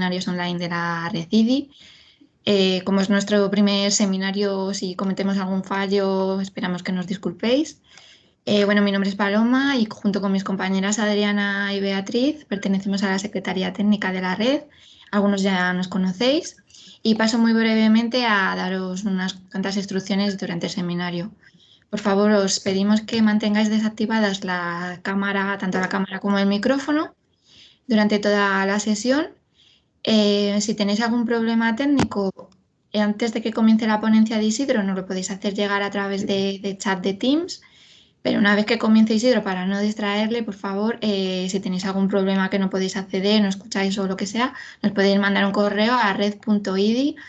seminarios online de la Red IDI. Como es nuestro primer seminario, si cometemos algún fallo, esperamos que nos disculpéis. Bueno, mi nombre es Paloma y junto con mis compañeras Adriana y Beatriz pertenecemos a la Secretaría Técnica de la red. Algunos ya nos conocéis y paso muy brevemente a daros unas cuantas instrucciones durante el seminario. Por favor, os pedimos que mantengáis desactivadas la cámara, tanto la cámara como el micrófono, durante toda la sesión. Si tenéis algún problema técnico, antes de que comience la ponencia de Isidro, nos lo podéis hacer llegar a través de chat de Teams. Pero una vez que comience Isidro, para no distraerle, por favor, si tenéis algún problema que no podéis acceder, no escucháis o lo que sea, nos podéis mandar un correo a red.idi@cdti.es.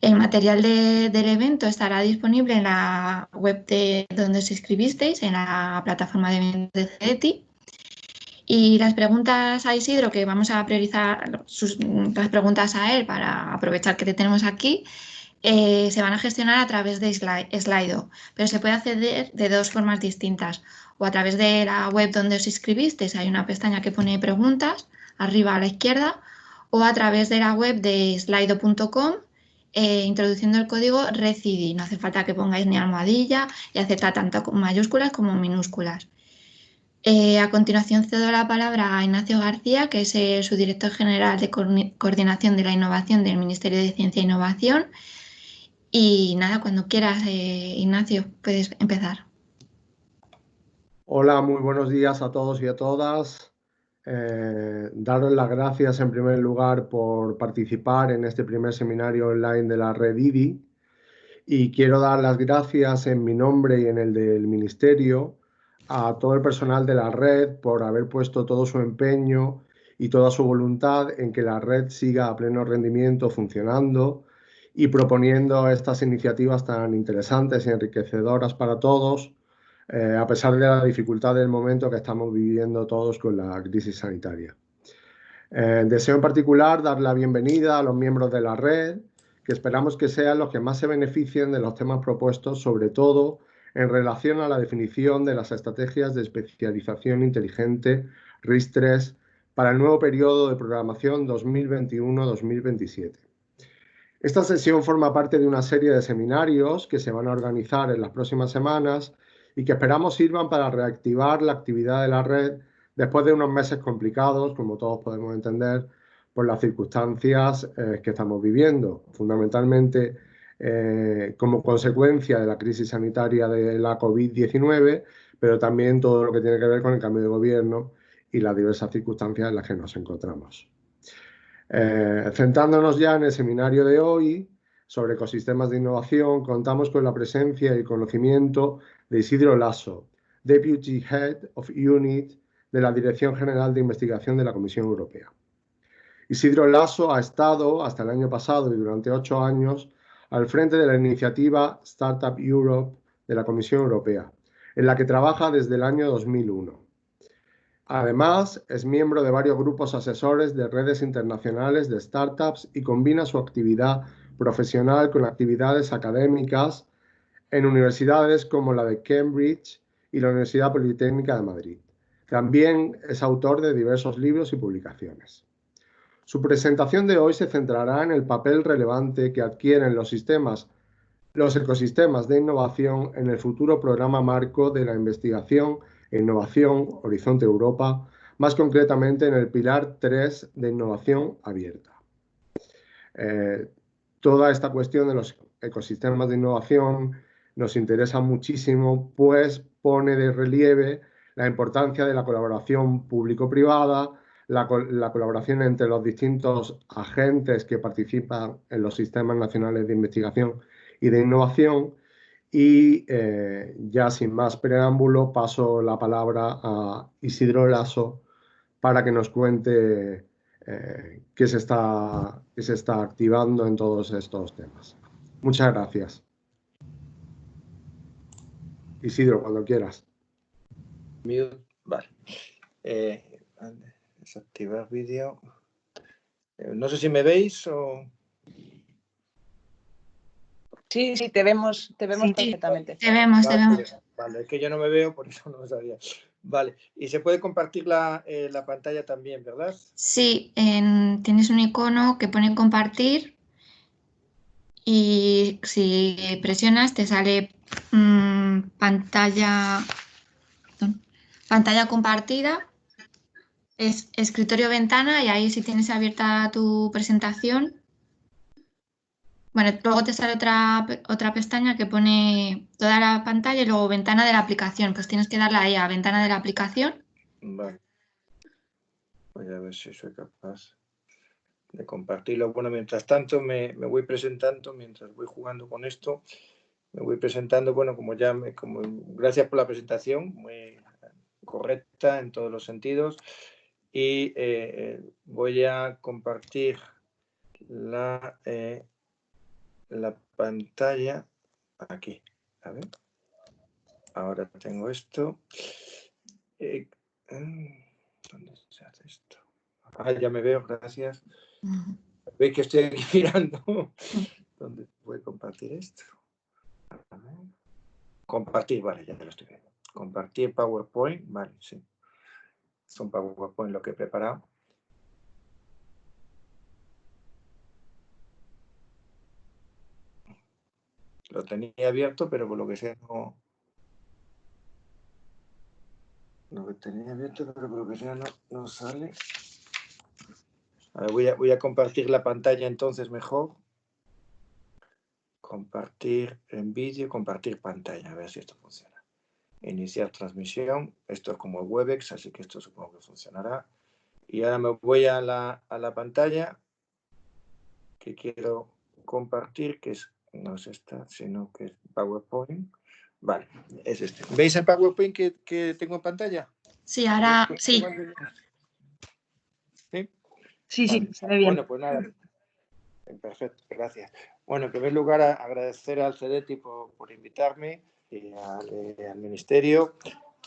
El material del evento estará disponible en la web de donde os inscribisteis, en la plataforma de eventos de CDTI. Y las preguntas a Isidro, que vamos a priorizar las preguntas a él para aprovechar que te tenemos aquí, se van a gestionar a través de Slido, pero se puede acceder de dos formas distintas. O a través de la web donde os inscribisteis, hay una pestaña que pone preguntas, arriba a la izquierda, o a través de la web de slido.com, introduciendo el código REDIDI. No hace falta que pongáis ni almohadilla y acepta tanto con mayúsculas como minúsculas. A continuación cedo la palabra a Ignacio García, que es el subdirector general de Coordinación de la Innovación del Ministerio de Ciencia e Innovación. Y nada, cuando quieras, Ignacio, puedes empezar. Hola, muy buenos días a todos y a todas. Daros las gracias en primer lugar por participar en este primer seminario online de la Red IDI. Y quiero dar las gracias en mi nombre y en el del Ministerio a todo el personal de la red por haber puesto todo su empeño y toda su voluntad en que la red siga a pleno rendimiento funcionando y proponiendo estas iniciativas tan interesantes y enriquecedoras para todos, a pesar de la dificultad del momento que estamos viviendo todos con la crisis sanitaria. Deseo en particular dar la bienvenida a los miembros de la red, que esperamos que sean los que más se beneficien de los temas propuestos, sobre todo en relación a la definición de las estrategias de especialización inteligente RIS3 para el nuevo periodo de programación 2021-2027. Esta sesión forma parte de una serie de seminarios que se van a organizar en las próximas semanas y que esperamos sirvan para reactivar la actividad de la red después de unos meses complicados, como todos podemos entender, por las circunstancias que estamos viviendo, fundamentalmente como consecuencia de la crisis sanitaria de la COVID-19, pero también todo lo que tiene que ver con el cambio de gobierno y las diversas circunstancias en las que nos encontramos. Centrándonos ya en el seminario de hoy sobre ecosistemas de innovación, contamos con la presencia y el conocimiento de Isidro Lasso, Deputy Head of Unit de la Dirección General de Investigación de la Comisión Europea. Isidro Lasso ha estado hasta el año pasado y durante 8 años al frente de la iniciativa Startup Europe de la Comisión Europea, en la que trabaja desde el año 2001. Además, es miembro de varios grupos asesores de redes internacionales de startups y combina su actividad profesional con actividades académicas en universidades como la de Cambridge y la Universidad Politécnica de Madrid. También es autor de diversos libros y publicaciones. Su presentación de hoy se centrará en el papel relevante que adquieren los ecosistemas de innovación en el futuro programa marco de la investigación e innovación Horizonte Europa, más concretamente en el pilar 3 de innovación abierta. Toda esta cuestión de los ecosistemas de innovación nos interesa muchísimo, pues pone de relieve la importancia de la colaboración público-privada, la colaboración entre los distintos agentes que participan en los sistemas nacionales de investigación y de innovación. Y ya sin más preámbulo paso la palabra a Isidro Lasso para que nos cuente qué se está activando en todos estos temas. Muchas gracias. Isidro, cuando quieras. Vale. Desactivar vídeo. No sé si me veis o... Sí, te vemos perfectamente. Te vemos. Vale, es que yo no me veo, por eso no lo sabía. Vale, y se puede compartir la pantalla también, ¿verdad? Sí, tienes un icono que pone compartir y si presionas te sale pantalla compartida, es escritorio ventana y ahí si tienes abierta tu presentación, bueno, luego te sale otra pestaña que pone toda la pantalla y luego ventana de la aplicación, pues tienes que darle ahí a ventana de la aplicación. Vale. Voy a ver si soy capaz de compartirlo. Bueno, mientras tanto me voy presentando, mientras voy jugando con esto, me voy presentando, bueno, gracias por la presentación, muy correcta en todos los sentidos, y voy a compartir la pantalla aquí. A ver, ahora tengo esto. ¿Dónde se hace esto? Ah, ya me veo, gracias. Veis que estoy aquí mirando. ¿Dónde voy a compartir esto? A ver. Compartir, vale, ya te lo estoy viendo. Compartir PowerPoint, vale, sí. Es un PowerPoint lo que he preparado. Lo tenía abierto, pero por lo que sea no... Lo tenía abierto, pero por lo que sea no sale. A ver, voy a compartir la pantalla entonces mejor. Compartir en vídeo, compartir pantalla, a ver si esto funciona. Iniciar transmisión, esto es como el Webex, así que esto supongo que funcionará. Y ahora me voy a la pantalla que quiero compartir, que no es esta, sino que es PowerPoint. Vale, es este. ¿Veis el PowerPoint que tengo en pantalla? Sí, ahora sí. ¿Sí? Sí, vale. sí, se ve bien. Bueno, pues nada. Perfecto, gracias. Bueno, en primer lugar, agradecer al CEDETI por invitarme y al Ministerio.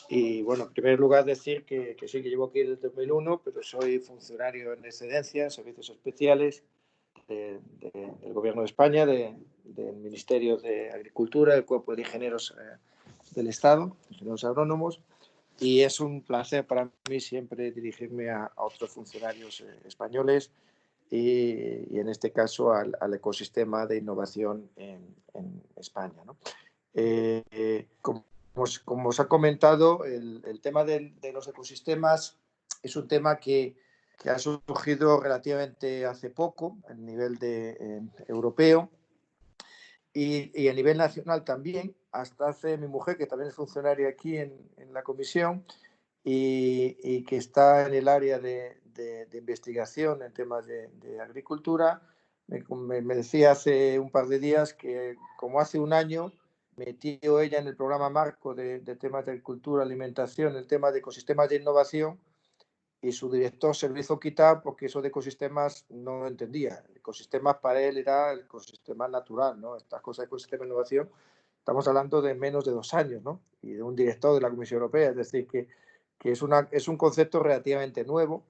Y bueno, en primer lugar decir que sí, que llevo aquí desde 2001, pero soy funcionario en excedencia, en servicios especiales del Gobierno de España, del Ministerio de Agricultura, del Cuerpo de Ingenieros del Estado, ingenieros agrónomos, y es un placer para mí siempre dirigirme a otros funcionarios españoles y en este caso al ecosistema de innovación en España, ¿no? Como os ha comentado, el tema de los ecosistemas es un tema que ha surgido relativamente hace poco a nivel europeo y a nivel nacional también, hasta hace mi mujer, que también es funcionaria aquí en la comisión y que está en el área de investigación en temas de agricultura, me decía hace un par de días que como hace un año metió ella en el programa marco de temas de agricultura, alimentación, el tema de ecosistemas de innovación, y su director se lo hizo quitar porque eso de ecosistemas no lo entendía. Ecosistemas para él era el ecosistema natural, ¿no? Estas cosas de ecosistema de innovación, estamos hablando de menos de 2 años, ¿no? Y de un director de la Comisión Europea, es decir, que es un concepto relativamente nuevo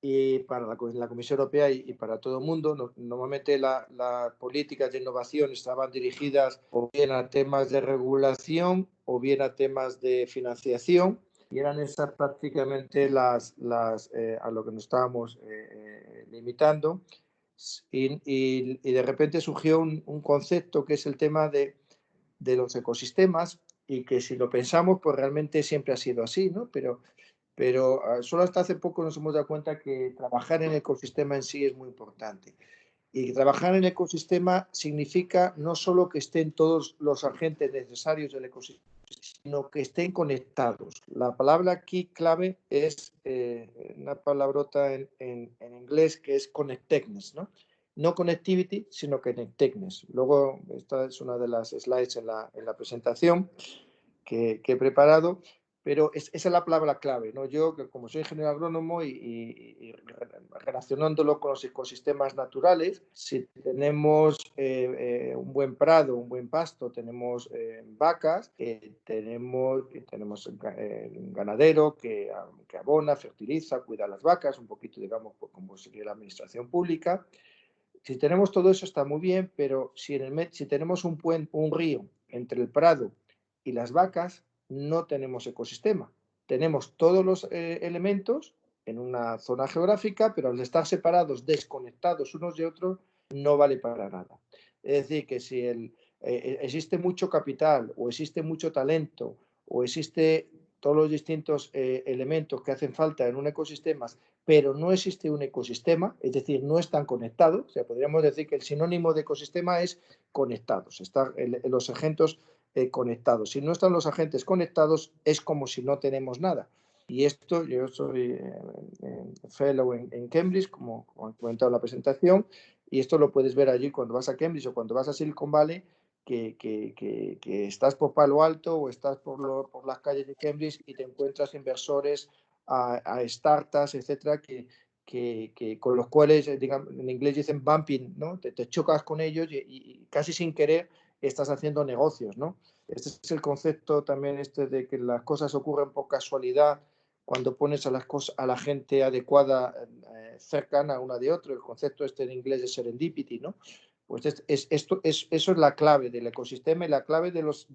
y para la Comisión Europea y para todo el mundo. Normalmente las políticas de innovación estaban dirigidas o bien a temas de regulación o bien a temas de financiación, y eran esas prácticamente a lo que nos estábamos limitando. Y de repente surgió un concepto que es el tema de los ecosistemas, y que si lo pensamos, pues realmente siempre ha sido así, ¿no? Pero solo hasta hace poco nos hemos dado cuenta que trabajar en el ecosistema en sí es muy importante. Y trabajar en el ecosistema significa no solo que estén todos los agentes necesarios del ecosistema, sino que estén conectados. La palabra aquí clave es una palabrota en inglés que es connectedness, ¿no? No connectivity, sino connectedness. Luego, esta es una de las slides en la presentación que he preparado, pero esa es la palabra clave, ¿no? Yo, que como soy ingeniero agrónomo y relacionándolo con los ecosistemas naturales, si tenemos un buen prado, un buen pasto, tenemos vacas, tenemos un ganadero que abona, fertiliza, cuida las vacas, un poquito, digamos, como sería la administración pública. Si tenemos todo eso está muy bien, pero si tenemos un río entre el prado y las vacas, no tenemos ecosistema. tenemos todos los elementos en una zona geográfica, pero al estar separados, desconectados unos de otros, no vale para nada. Es decir, que si existe mucho capital o existe mucho talento o existe todos los distintos elementos que hacen falta en un ecosistema, pero no existe un ecosistema, es decir, no están conectados, o sea, podríamos decir que el sinónimo de ecosistema es conectados, están los agentes conectados. Si no están los agentes conectados, es como si no tenemos nada. Y esto, yo soy fellow en Cambridge, como he comentado en la presentación, y esto lo puedes ver allí cuando vas a Cambridge o cuando vas a Silicon Valley, que estás por Palo Alto o estás por las calles de Cambridge y te encuentras inversores a startups, etcétera, con los cuales, digamos, en inglés dicen bumping, ¿no? Te chocas con ellos y casi sin querer estás haciendo negocios, ¿no? Este es el concepto también de que las cosas ocurren por casualidad cuando pones a la gente adecuada cercana una de otra. El concepto en inglés de serendipity, ¿no? Pues eso es la clave del ecosistema y la clave de los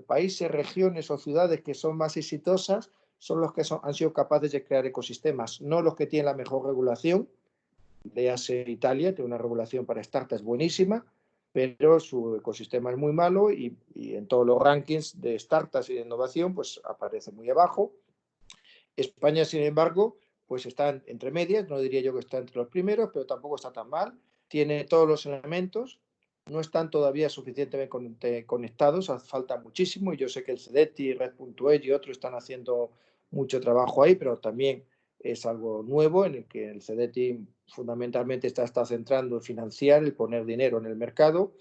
países, regiones o ciudades que son más exitosas son los que han sido capaces de crear ecosistemas, no los que tienen la mejor regulación. Léase Italia, tiene una regulación para startups buenísima, pero su ecosistema es muy malo y en todos los rankings de startups y de innovación pues aparece muy abajo. España, sin embargo, pues está entre medias, no diría yo que está entre los primeros, pero tampoco está tan mal. Tiene todos los elementos, no están todavía suficientemente conectados, falta muchísimo, y yo sé que el CEDETI, Red.Edge y otros están haciendo mucho trabajo ahí, pero también es algo nuevo en el que el CEDETI fundamentalmente está centrando en financiar, el poner dinero en el mercado,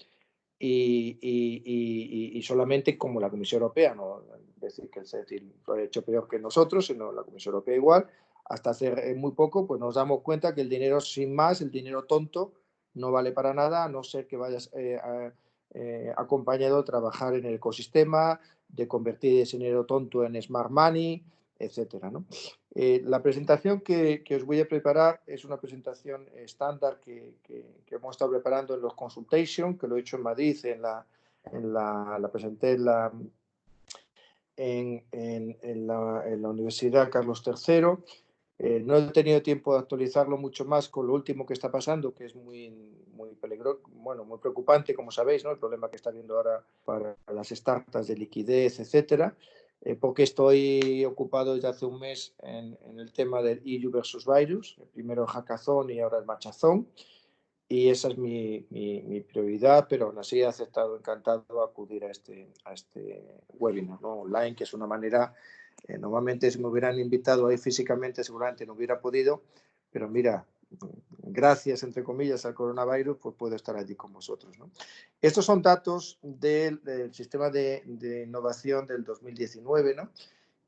y solamente como la Comisión Europea, no decir que el CETI lo ha hecho peor que nosotros, sino la Comisión Europea igual, hasta hace muy poco pues nos damos cuenta que el dinero sin más, el dinero tonto, no vale para nada, a no ser que vayas acompañado a trabajar en el ecosistema, de convertir ese dinero tonto en smart money, etcétera, ¿no? La presentación que os voy a preparar es una presentación estándar que hemos estado preparando en los consultation, que lo he hecho en Madrid, la presenté en la Universidad Carlos III. No he tenido tiempo de actualizarlo mucho más con lo último que está pasando, que es muy peligroso, bueno, muy preocupante, como sabéis, ¿no? El problema que está habiendo ahora para las startups de liquidez, etcétera. Porque estoy ocupado desde hace un mes en el tema del EU versus Virus, primero el hackathon y ahora el matchathon, y esa es mi prioridad, pero aún así he aceptado encantado acudir a este webinar, ¿no? Online, que es una manera, normalmente si me hubieran invitado ahí físicamente seguramente no hubiera podido, pero mira, gracias entre comillas al coronavirus, pues puedo estar allí con vosotros, ¿no? Estos son datos del sistema de innovación del 2019, ¿no?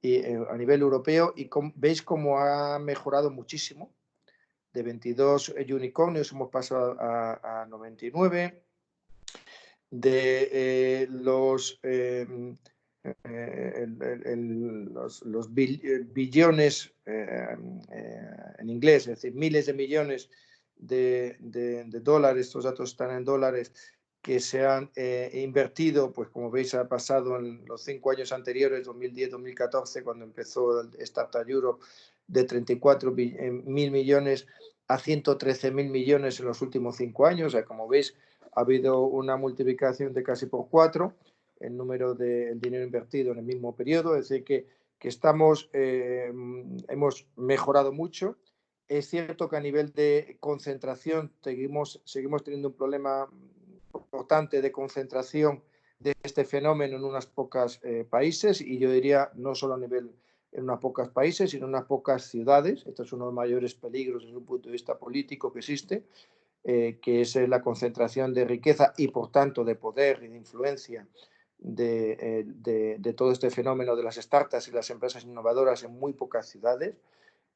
Y, a nivel europeo, y veis cómo ha mejorado muchísimo. De 22 unicornios hemos pasado a 99. De los billones en inglés, es decir, miles de millones de dólares, estos datos están en dólares, que se han invertido, pues como veis ha pasado en los 5 años anteriores, 2010-2014, cuando empezó el Startup Europe, de 34.000 millones a 113.000 millones en los últimos 5 años. O sea, como veis, ha habido una multiplicación de casi por 4 el número del dinero invertido en el mismo periodo, es decir, que hemos mejorado mucho. Es cierto que a nivel de concentración seguimos teniendo un problema importante de concentración de este fenómeno en unos pocos países, y yo diría no solo a nivel en unos pocos países, sino en unas pocas ciudades. Esto es uno de los mayores peligros desde un punto de vista político que existe, que es la concentración de riqueza y por tanto de poder y de influencia de todo este fenómeno de las startups y las empresas innovadoras en muy pocas ciudades.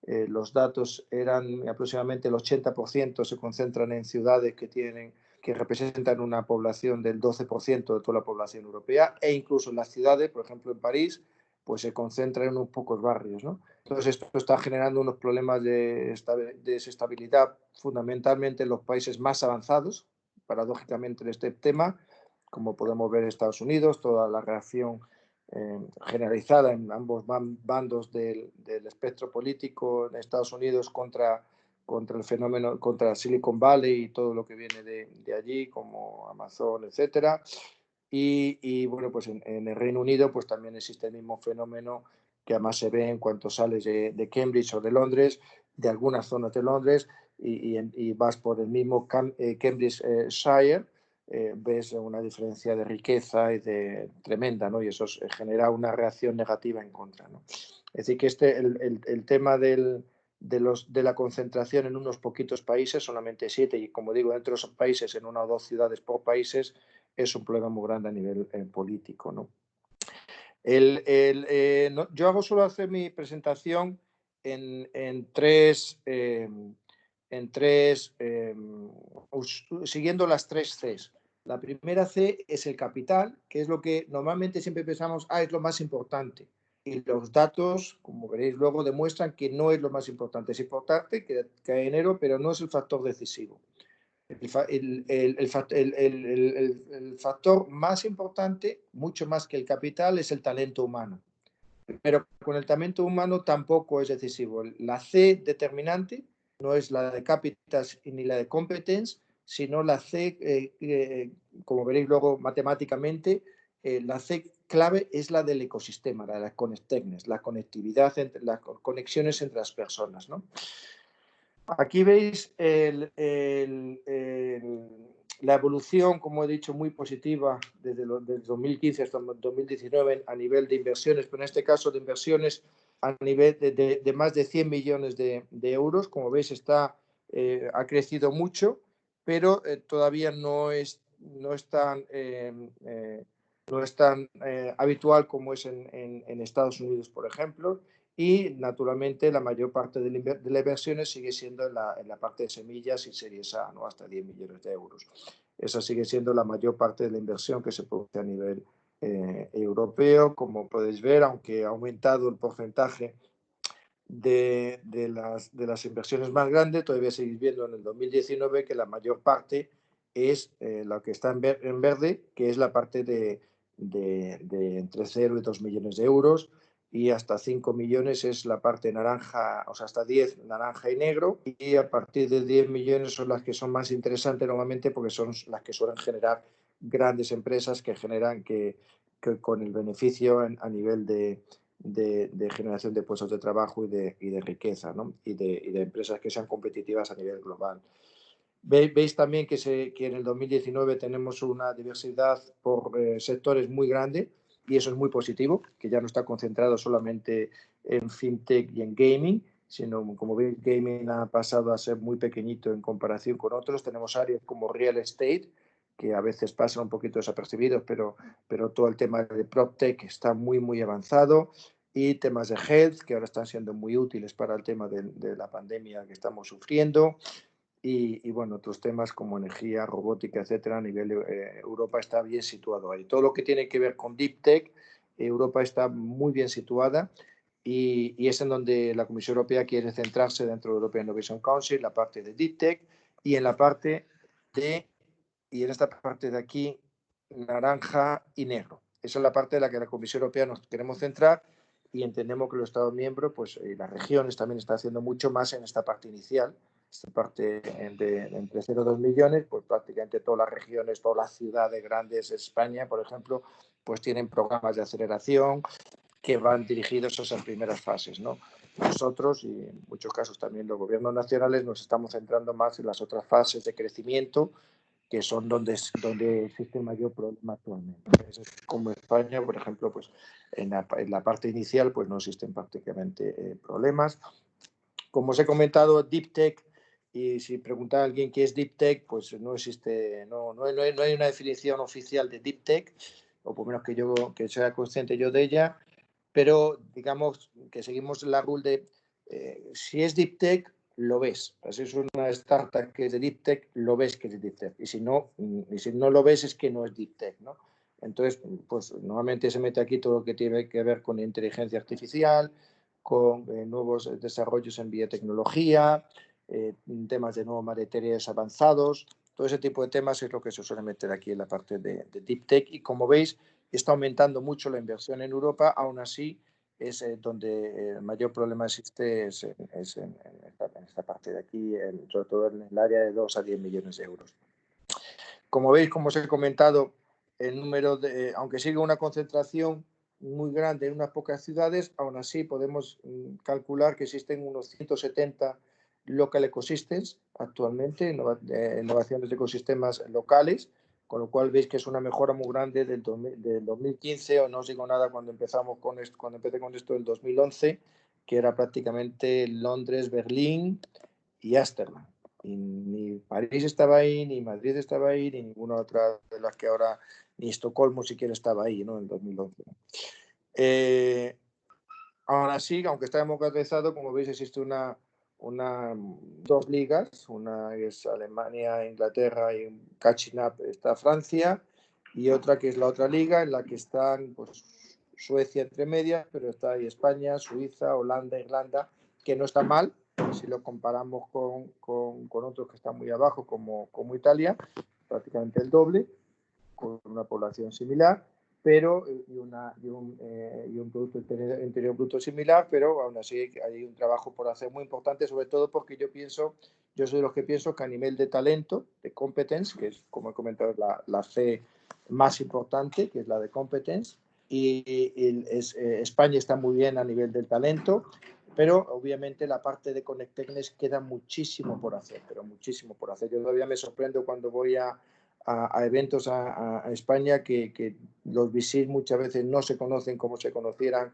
Los datos eran aproximadamente el 80% se concentran en ciudades que representan una población del 12% de toda la población europea, e incluso en las ciudades, por ejemplo en París, pues se concentra en unos pocos barrios, ¿no? Entonces esto está generando unos problemas de desestabilidad fundamentalmente en los países más avanzados, paradójicamente en este tema, como podemos ver en Estados Unidos, toda la reacción generalizada en ambos bandos del espectro político en Estados Unidos contra el fenómeno, contra Silicon Valley y todo lo que viene de allí, como Amazon, etcétera. Y bueno, pues en el Reino Unido pues también existe el mismo fenómeno que además se ve en cuanto sales de Cambridge o de Londres, de algunas zonas de Londres, y vas por el mismo Cambridgeshire, ves una diferencia de riqueza y tremenda, ¿no? Y eso genera una reacción negativa en contra, ¿no? Es decir, que el tema de la concentración en unos poquitos países, solamente 7, y como digo, dentro de esos países, en 1 o 2 ciudades por países, es un problema muy grande a nivel político, ¿no? Yo hago solo hacer mi presentación en tres, siguiendo las 3 Cs. La primera C es el capital, que es lo que normalmente siempre pensamos, es lo más importante. Y los datos, como veréis luego, demuestran que no es lo más importante. Es importante que haya dinero, pero no es el factor decisivo. El factor más importante, mucho más que el capital, es el talento humano. Pero con el talento humano tampoco es decisivo. La C determinante no es la de capitas ni la de competence, sino la C, como veréis luego matemáticamente, la C clave es la del ecosistema, la de las connectedness, la conectividad, las conexiones entre las personas, ¿no? Aquí veis la evolución, como he dicho, muy positiva desde 2015 hasta 2019 a nivel de inversiones, pero en este caso de inversiones a nivel de más de 100 millones de euros. Como veis, ha crecido mucho, pero todavía no es tan habitual como es en Estados Unidos, por ejemplo. Y naturalmente la mayor parte de la inversión sigue siendo en la parte de semillas y series A, ¿no? Hasta 10 millones de euros. Esa sigue siendo la mayor parte de la inversión que se produce a nivel europeo. Como podéis ver, aunque ha aumentado el porcentaje de las inversiones más grandes, todavía seguís viendo en el 2019 que la mayor parte es la que está en verde, que es la parte de entre 0 y 2 millones de euros, y hasta 5 millones es la parte naranja, o sea, hasta 10 naranja y negro, y a partir de 10 millones son las que son más interesantes normalmente porque son las que suelen generar grandes empresas que generan que con el beneficio a nivel de generación de puestos de trabajo y de riqueza, ¿no? y de empresas que sean competitivas a nivel global. Veis también que en el 2019 tenemos una diversidad por sectores muy grande, y eso es muy positivo, que ya no está concentrado solamente en fintech y en gaming, sino, como veis, gaming ha pasado a ser muy pequeñito en comparación con otros. Tenemos áreas como real estate, que a veces pasan un poquito desapercibidos, pero todo el tema de PropTech está muy, muy avanzado, y temas de health, que ahora están siendo muy útiles para el tema de la pandemia que estamos sufriendo. Y bueno, otros temas como energía, robótica, etcétera, a nivel Europa está bien situado ahí. Todo lo que tiene que ver con Deep Tech, Europa está muy bien situada, y es en donde la Comisión Europea quiere centrarse dentro del European Innovation Council, la parte de Deep Tech, y en esta parte de aquí, naranja y negro. Esa es la parte de la que la Comisión Europea nos queremos centrar, y entendemos que los Estados miembros, pues las regiones también están haciendo mucho más en esta parte inicial. Esta parte entre 0 y 2 millones, pues prácticamente todas las regiones, todas las ciudades grandes de España, por ejemplo, pues tienen programas de aceleración que van dirigidos a esas primeras fases, ¿no? Nosotros, y en muchos casos también los gobiernos nacionales, nos estamos centrando más en las otras fases de crecimiento, que son donde existe mayor problema actualmente. Como España, por ejemplo, pues en la parte inicial pues no existen prácticamente problemas. Como os he comentado, Deep Tech, y si pregunta a alguien qué es Deep Tech, pues no existe, no hay una definición oficial de Deep Tech, o por menos que sea consciente yo de ella, pero digamos que seguimos la rule de si es Deep Tech, lo ves. Si es una startup que es de Deep Tech, lo ves que es de Deep Tech. Y si no lo ves, es que no es Deep Tech, ¿no? Entonces, pues normalmente se mete aquí todo lo que tiene que ver con inteligencia artificial, con nuevos desarrollos en biotecnología, temas de nuevos materiales avanzados. Todo ese tipo de temas es lo que se suele meter aquí en la parte de Deep Tech. Y como veis, está aumentando mucho la inversión en Europa, aún así es donde el mayor problema existe es en esta parte de aquí, sobre todo en el área de 2 a 10 millones de euros. Como veis, como os he comentado, el número aunque sigue una concentración muy grande en unas pocas ciudades, aún así podemos calcular que existen unos 170 local ecosystems actualmente, innovaciones de ecosistemas locales, con lo cual veis que es una mejora muy grande del 2015, o no os digo nada cuando empezamos con esto, cuando empecé con esto del 2011, que era prácticamente Londres, Berlín y Ámsterdam. Y ni París estaba ahí, ni Madrid estaba ahí, ni ninguna otra de las que ahora, ni Estocolmo siquiera estaba ahí, ¿no? En 2011. Ahora sí, aunque está democratizado, como veis, existe dos ligas, una es Alemania, Inglaterra, y catching up está Francia, y otra que es la otra liga en la que están pues, Suecia entre medias, pero está ahí España, Suiza, Holanda, Irlanda, que no está mal si lo comparamos con otros que están muy abajo, como Italia, prácticamente el doble, con una población similar, pero y un Producto Interior Bruto similar, pero aún así hay un trabajo por hacer muy importante, sobre todo porque yo soy de los que pienso que a nivel de talento, de competence, que es, como he comentado, la C más importante, que es la de competence, España está muy bien a nivel del talento, pero obviamente la parte de Connectedness queda muchísimo por hacer, pero muchísimo por hacer. Yo todavía me sorprendo cuando voy a eventos a España que los VCs muchas veces no se conocen como se conocieran.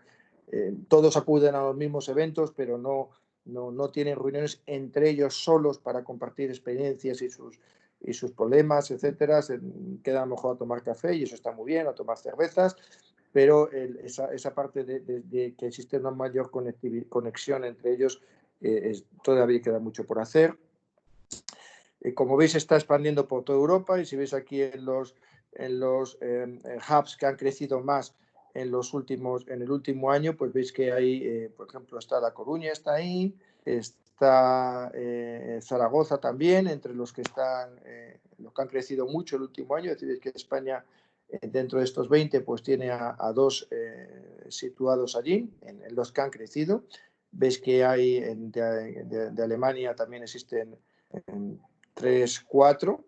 Todos acuden a los mismos eventos, pero no tienen reuniones entre ellos solos para compartir experiencias y sus problemas, etcétera. Se quedan a lo mejor a tomar café y eso está muy bien, a tomar cervezas, pero esa parte de que existe una mayor conexión entre ellos todavía queda mucho por hacer. Como veis, está expandiendo por toda Europa, y si veis aquí en los hubs que han crecido más en el último año, pues veis que hay, por ejemplo, está La Coruña, está ahí, está Zaragoza también, entre los que han crecido mucho el último año. Es decir, que España, dentro de estos 20, pues tiene a dos situados allí, en los que han crecido. Veis que hay de Alemania también existen 3, 4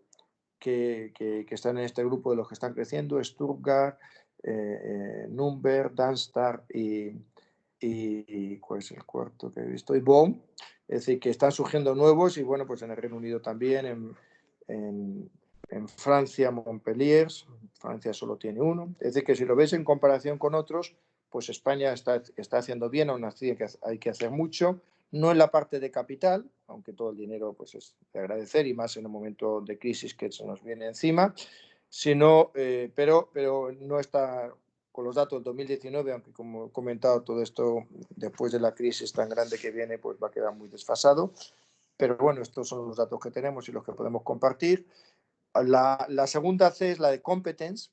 que están en este grupo de los que están creciendo: Stuttgart, Nürnberg, Darmstadt y ¿cuál es el cuarto que he visto? Y Bonn. Es decir, que están surgiendo nuevos, y bueno, pues en el Reino Unido también, en Francia, Montpellier. Francia solo tiene uno. Es decir, que si lo ves en comparación con otros, pues España está haciendo bien, aún así hay que hacer mucho. No en la parte de capital, aunque todo el dinero pues es de agradecer, y más en un momento de crisis que se nos viene encima, sino, pero no está con los datos del 2019, aunque como he comentado, todo esto después de la crisis tan grande que viene, pues va a quedar muy desfasado. Pero bueno, estos son los datos que tenemos y los que podemos compartir. La segunda C es la de competence,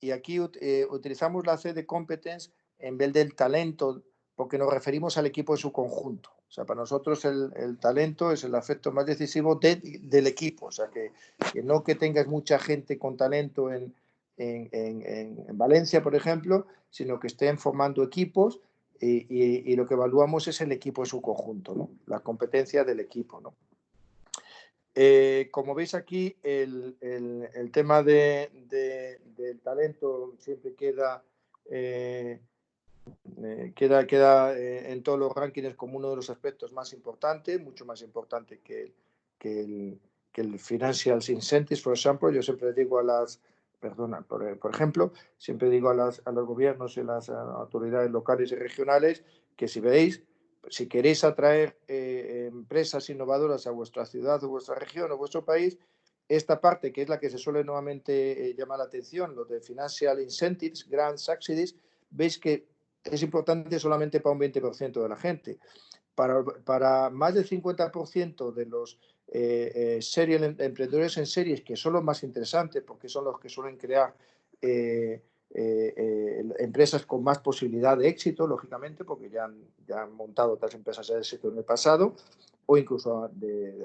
y aquí utilizamos la C de competence en vez del talento, porque nos referimos al equipo en su conjunto. O sea, para nosotros el talento es el aspecto más decisivo del equipo. O sea, que no que tengas mucha gente con talento en Valencia, por ejemplo, sino que estén formando equipos, y lo que evaluamos es el equipo en su conjunto, ¿no? La competencia del equipo, ¿no? Como veis aquí, el tema del talento siempre queda en todos los rankings como uno de los aspectos más importantes, mucho más importante que el financial incentives, por ejemplo. Yo siempre digo por ejemplo, siempre digo a los gobiernos y a las autoridades locales y regionales que si queréis atraer empresas innovadoras a vuestra ciudad o vuestra región o vuestro país, esta parte, que es la que se suele nuevamente llamar la atención, lo de financial incentives, grants, subsidies, veis que es importante solamente para un 20% de la gente. Para más del 50% de los emprendedores en series, que son los más interesantes porque son los que suelen crear empresas con más posibilidad de éxito, lógicamente, porque ya han montado otras empresas de éxito en el pasado, o incluso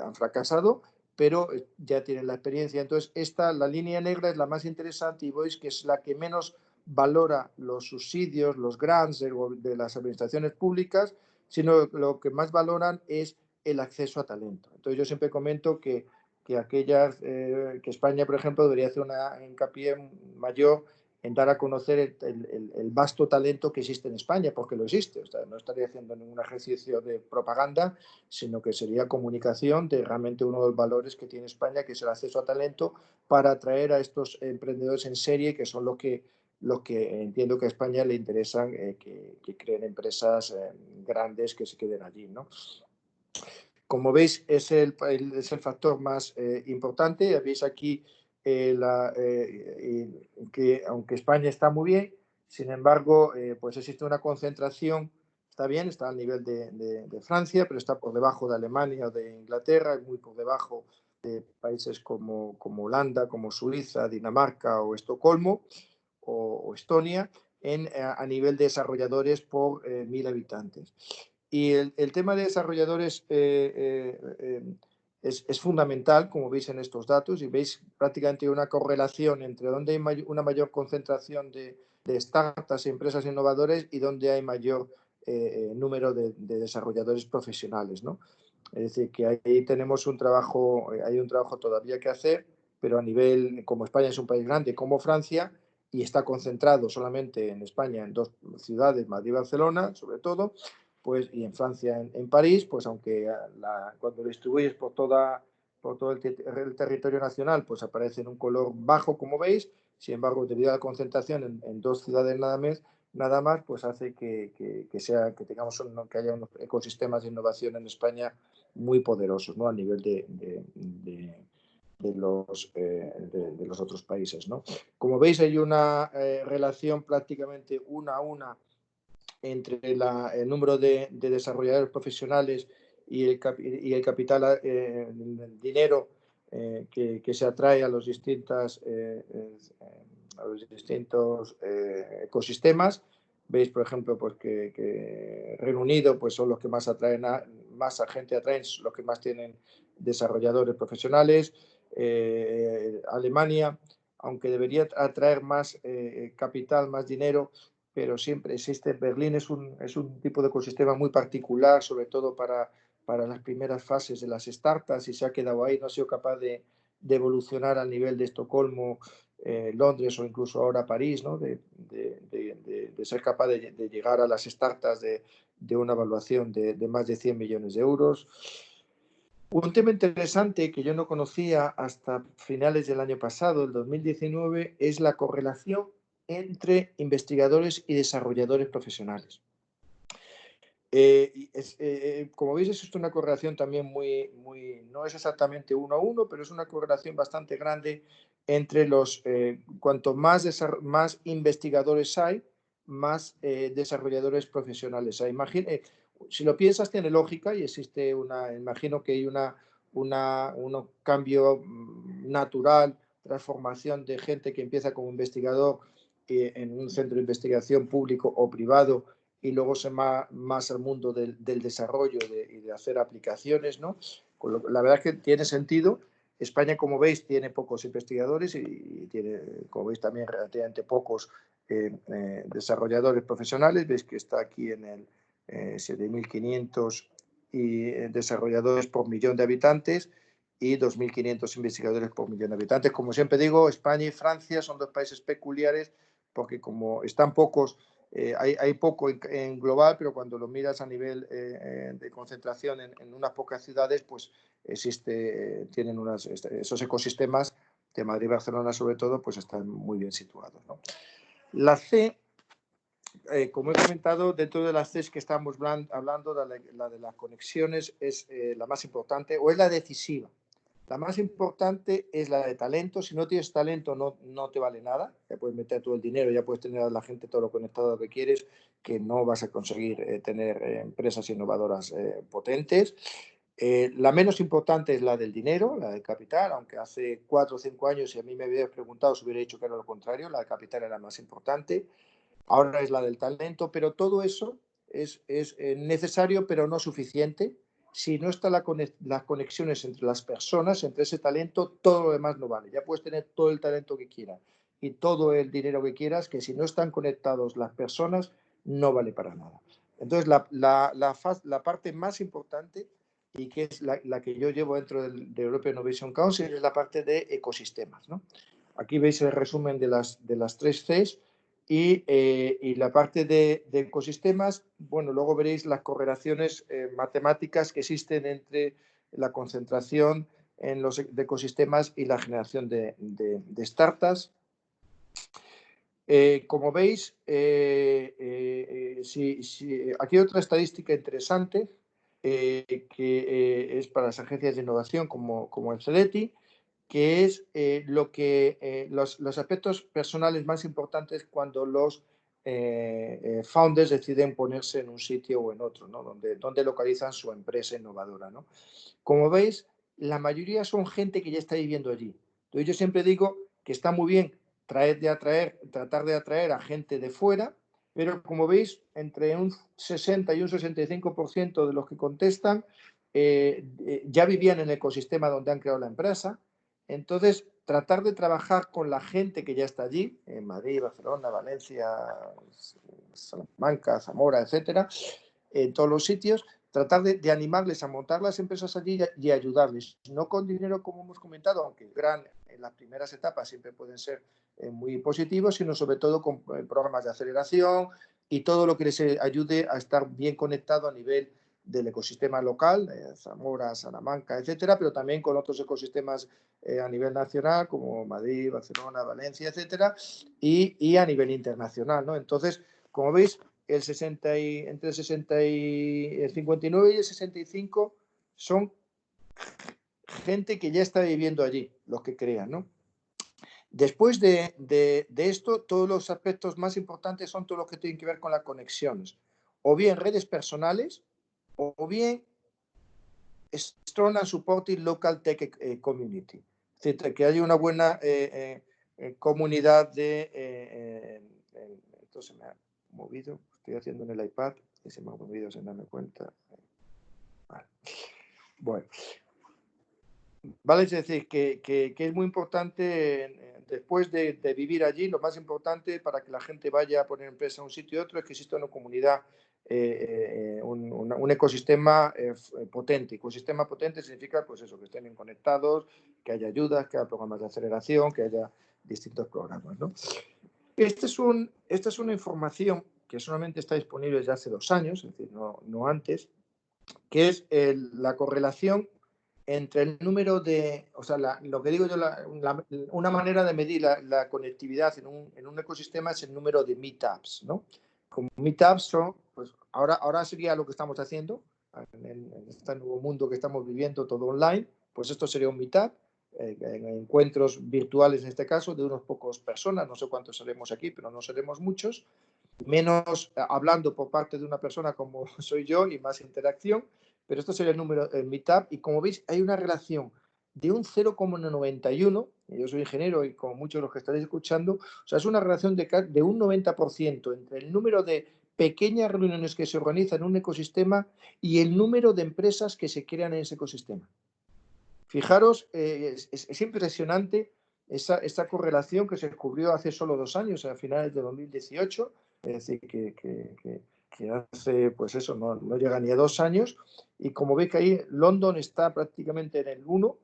han fracasado, pero ya tienen la experiencia. Entonces, la línea negra es la más interesante, y veis que es la que menos valora los subsidios, los grants de las administraciones públicas, sino lo que más valoran es el acceso a talento. Entonces yo siempre comento que que España, por ejemplo, debería hacer una hincapié mayor en dar a conocer el vasto talento que existe en España, porque lo existe. O sea, no estaría haciendo ningún ejercicio de propaganda, sino que sería comunicación de realmente uno de los valores que tiene España, que es el acceso a talento, para atraer a estos emprendedores en serie, que son los que entiendo que a España le interesan que creen empresas grandes que se queden allí, ¿no? Como veis, es el factor más importante. Veis aquí que aunque España está muy bien, sin embargo, pues existe una concentración. Está bien, está al nivel de Francia, pero está por debajo de Alemania o de Inglaterra, y muy por debajo de países como Holanda, como Suiza, Dinamarca o Estocolmo o Estonia, a nivel de desarrolladores por 1.000 habitantes. Y el tema de desarrolladores es fundamental, como veis en estos datos, y veis prácticamente una correlación entre donde hay una mayor concentración de startups y empresas innovadoras y donde hay mayor número de desarrolladores profesionales, ¿no? Es decir, que ahí tenemos hay un trabajo todavía que hacer, pero a nivel, como España es un país grande, como Francia, y está concentrado solamente en España en 2 ciudades, Madrid y Barcelona, sobre todo, pues, y en Francia, en París, pues aunque cuando lo distribuyes por todo el territorio nacional, pues aparece en un color bajo, como veis. Sin embargo, debido a la concentración en 2 ciudades nada más, pues hace que tengamos que haya unos ecosistemas de innovación en España muy poderosos, ¿no? A nivel de los otros países, ¿no? Como veis, hay una relación prácticamente 1 a 1 entre el número de desarrolladores profesionales y el capital, el dinero que se atrae a los distintos ecosistemas. Veis, por ejemplo, pues que Reino Unido pues son los que más atraen más a gente, atraen los que más tienen desarrolladores profesionales. Alemania, aunque debería atraer más capital, más dinero, pero siempre existe. Berlín es un tipo de ecosistema muy particular, sobre todo para las primeras fases de las startups, y se ha quedado ahí, no ha sido capaz de evolucionar al nivel de Estocolmo, Londres o incluso ahora París, ¿no? de ser capaz de llegar a las startups de una evaluación de más de 100 millones de euros. Un tema interesante que yo no conocía hasta finales del año pasado, el 2019, es la correlación entre investigadores y desarrolladores profesionales. Como veis, es una correlación también no es exactamente 1 a 1, pero es una correlación bastante grande entre cuanto más investigadores hay, más desarrolladores profesionales hay. Si lo piensas, tiene lógica y existe imagino que hay un cambio natural, transformación de gente que empieza como investigador en un centro de investigación público o privado, y luego se va más al mundo del desarrollo y de hacer aplicaciones, ¿no? La verdad es que tiene sentido. España, como veis, tiene pocos investigadores y tiene, como veis, también relativamente pocos desarrolladores profesionales. Veis que está aquí en el 7.500 desarrolladores por millón de habitantes y 2.500 investigadores por millón de habitantes. Como siempre digo, España y Francia son 2 países peculiares porque como están pocos, hay poco en global, pero cuando lo miras a nivel de concentración en unas pocas ciudades, pues tienen esos ecosistemas de Madrid y Barcelona sobre todo, pues están muy bien situados, ¿no? La C, como he comentado, dentro de las Cs que estamos hablando, la de las conexiones es la más importante o es la decisiva. La más importante es la de talento. Si no tienes talento, no te vale nada. Ya puedes meter todo el dinero, ya puedes tener a la gente todo lo conectado que quieres, que no vas a conseguir tener empresas innovadoras potentes. La menos importante es la del dinero, la del capital, aunque hace 4 o 5 años, si a mí me hubieras preguntado, se hubiera dicho que era lo contrario, la del capital era la más importante. Ahora es la del talento, pero todo eso es necesario, pero no suficiente. Si no están las conexiones entre las personas, entre ese talento, todo lo demás no vale. Ya puedes tener todo el talento que quieras, y todo el dinero que quieras, que si no están conectados las personas, no vale para nada. Entonces, la parte más importante y que es la que yo llevo dentro de European Innovation Council es la parte de ecosistemas, ¿no? Aquí veis el resumen de las 3 Cs y la parte de ecosistemas, bueno, luego veréis las correlaciones matemáticas que existen entre la concentración en los ecosistemas y la generación de startups. Como veis, aquí hay otra estadística interesante que es para las agencias de innovación como el CEDETI, que es los aspectos personales más importantes cuando los founders deciden ponerse en un sitio o en otro, ¿no? donde localizan su empresa innovadora, ¿no? Como veis, la mayoría son gente que ya está viviendo allí. Entonces yo siempre digo que está muy bien tratar de atraer a gente de fuera, pero como veis, entre un 60 y un 65% de los que contestan ya vivían en el ecosistema donde han creado la empresa. Entonces, tratar de trabajar con la gente que ya está allí, en Madrid, Barcelona, Valencia, Salamanca, Zamora, etcétera, en todos los sitios, tratar de animarles a montar las empresas allí y ayudarles, no con dinero como hemos comentado, aunque en las primeras etapas siempre pueden ser muy positivos, sino sobre todo con programas de aceleración y todo lo que les ayude a estar bien conectado a nivel del ecosistema local, Zamora, Salamanca, etcétera, pero también con otros ecosistemas a nivel nacional como Madrid, Barcelona, Valencia, etcétera, y a nivel internacional, ¿no? Entonces, como veis, entre el 60 y el 59 y el 65 son gente que ya está viviendo allí, los que crean, ¿no? Después de esto, todos los aspectos más importantes son todos los que tienen que ver con las conexiones, o bien redes personales, o bien strong and supporting local tech community. Es decir, que haya una buena comunidad de... esto se me ha movido, estoy haciendo en el iPad y se me ha movido sin darme cuenta. Vale. Bueno. Vale, es decir, que es muy importante, después de vivir allí, lo más importante para que la gente vaya a poner empresa en un sitio y otro es que exista una comunidad, un ecosistema potente. Ecosistema potente significa, pues eso, que estén bien conectados, que haya ayudas, que haya programas de aceleración, que haya distintos programas, ¿no? Esta es una información que solamente está disponible desde hace 2 años, es decir, no antes, que es la correlación entre el número de, o sea, lo que digo yo, una manera de medir la conectividad en un ecosistema es el número de meetups, ¿no? Como meetups son, pues ahora sería lo que estamos haciendo en este nuevo mundo que estamos viviendo, todo online, pues esto sería un meetup, encuentros virtuales en este caso, de unos pocos personas, no sé cuántos seremos aquí, pero no seremos muchos, menos hablando por parte de una persona como soy yo y más interacción, pero esto sería el número, el meetup, y como veis hay una relación de un 0,91, yo soy ingeniero y como muchos de los que estaréis escuchando, o sea, es una relación de un 90% entre el número de pequeñas reuniones que se organizan en un ecosistema y el número de empresas que se crean en ese ecosistema. Fijaros, es impresionante esa correlación que se descubrió hace solo 2 años, a finales de 2018, es decir, que hace, pues eso, no llega ni a 2 años, y como veis que ahí London está prácticamente en el 1,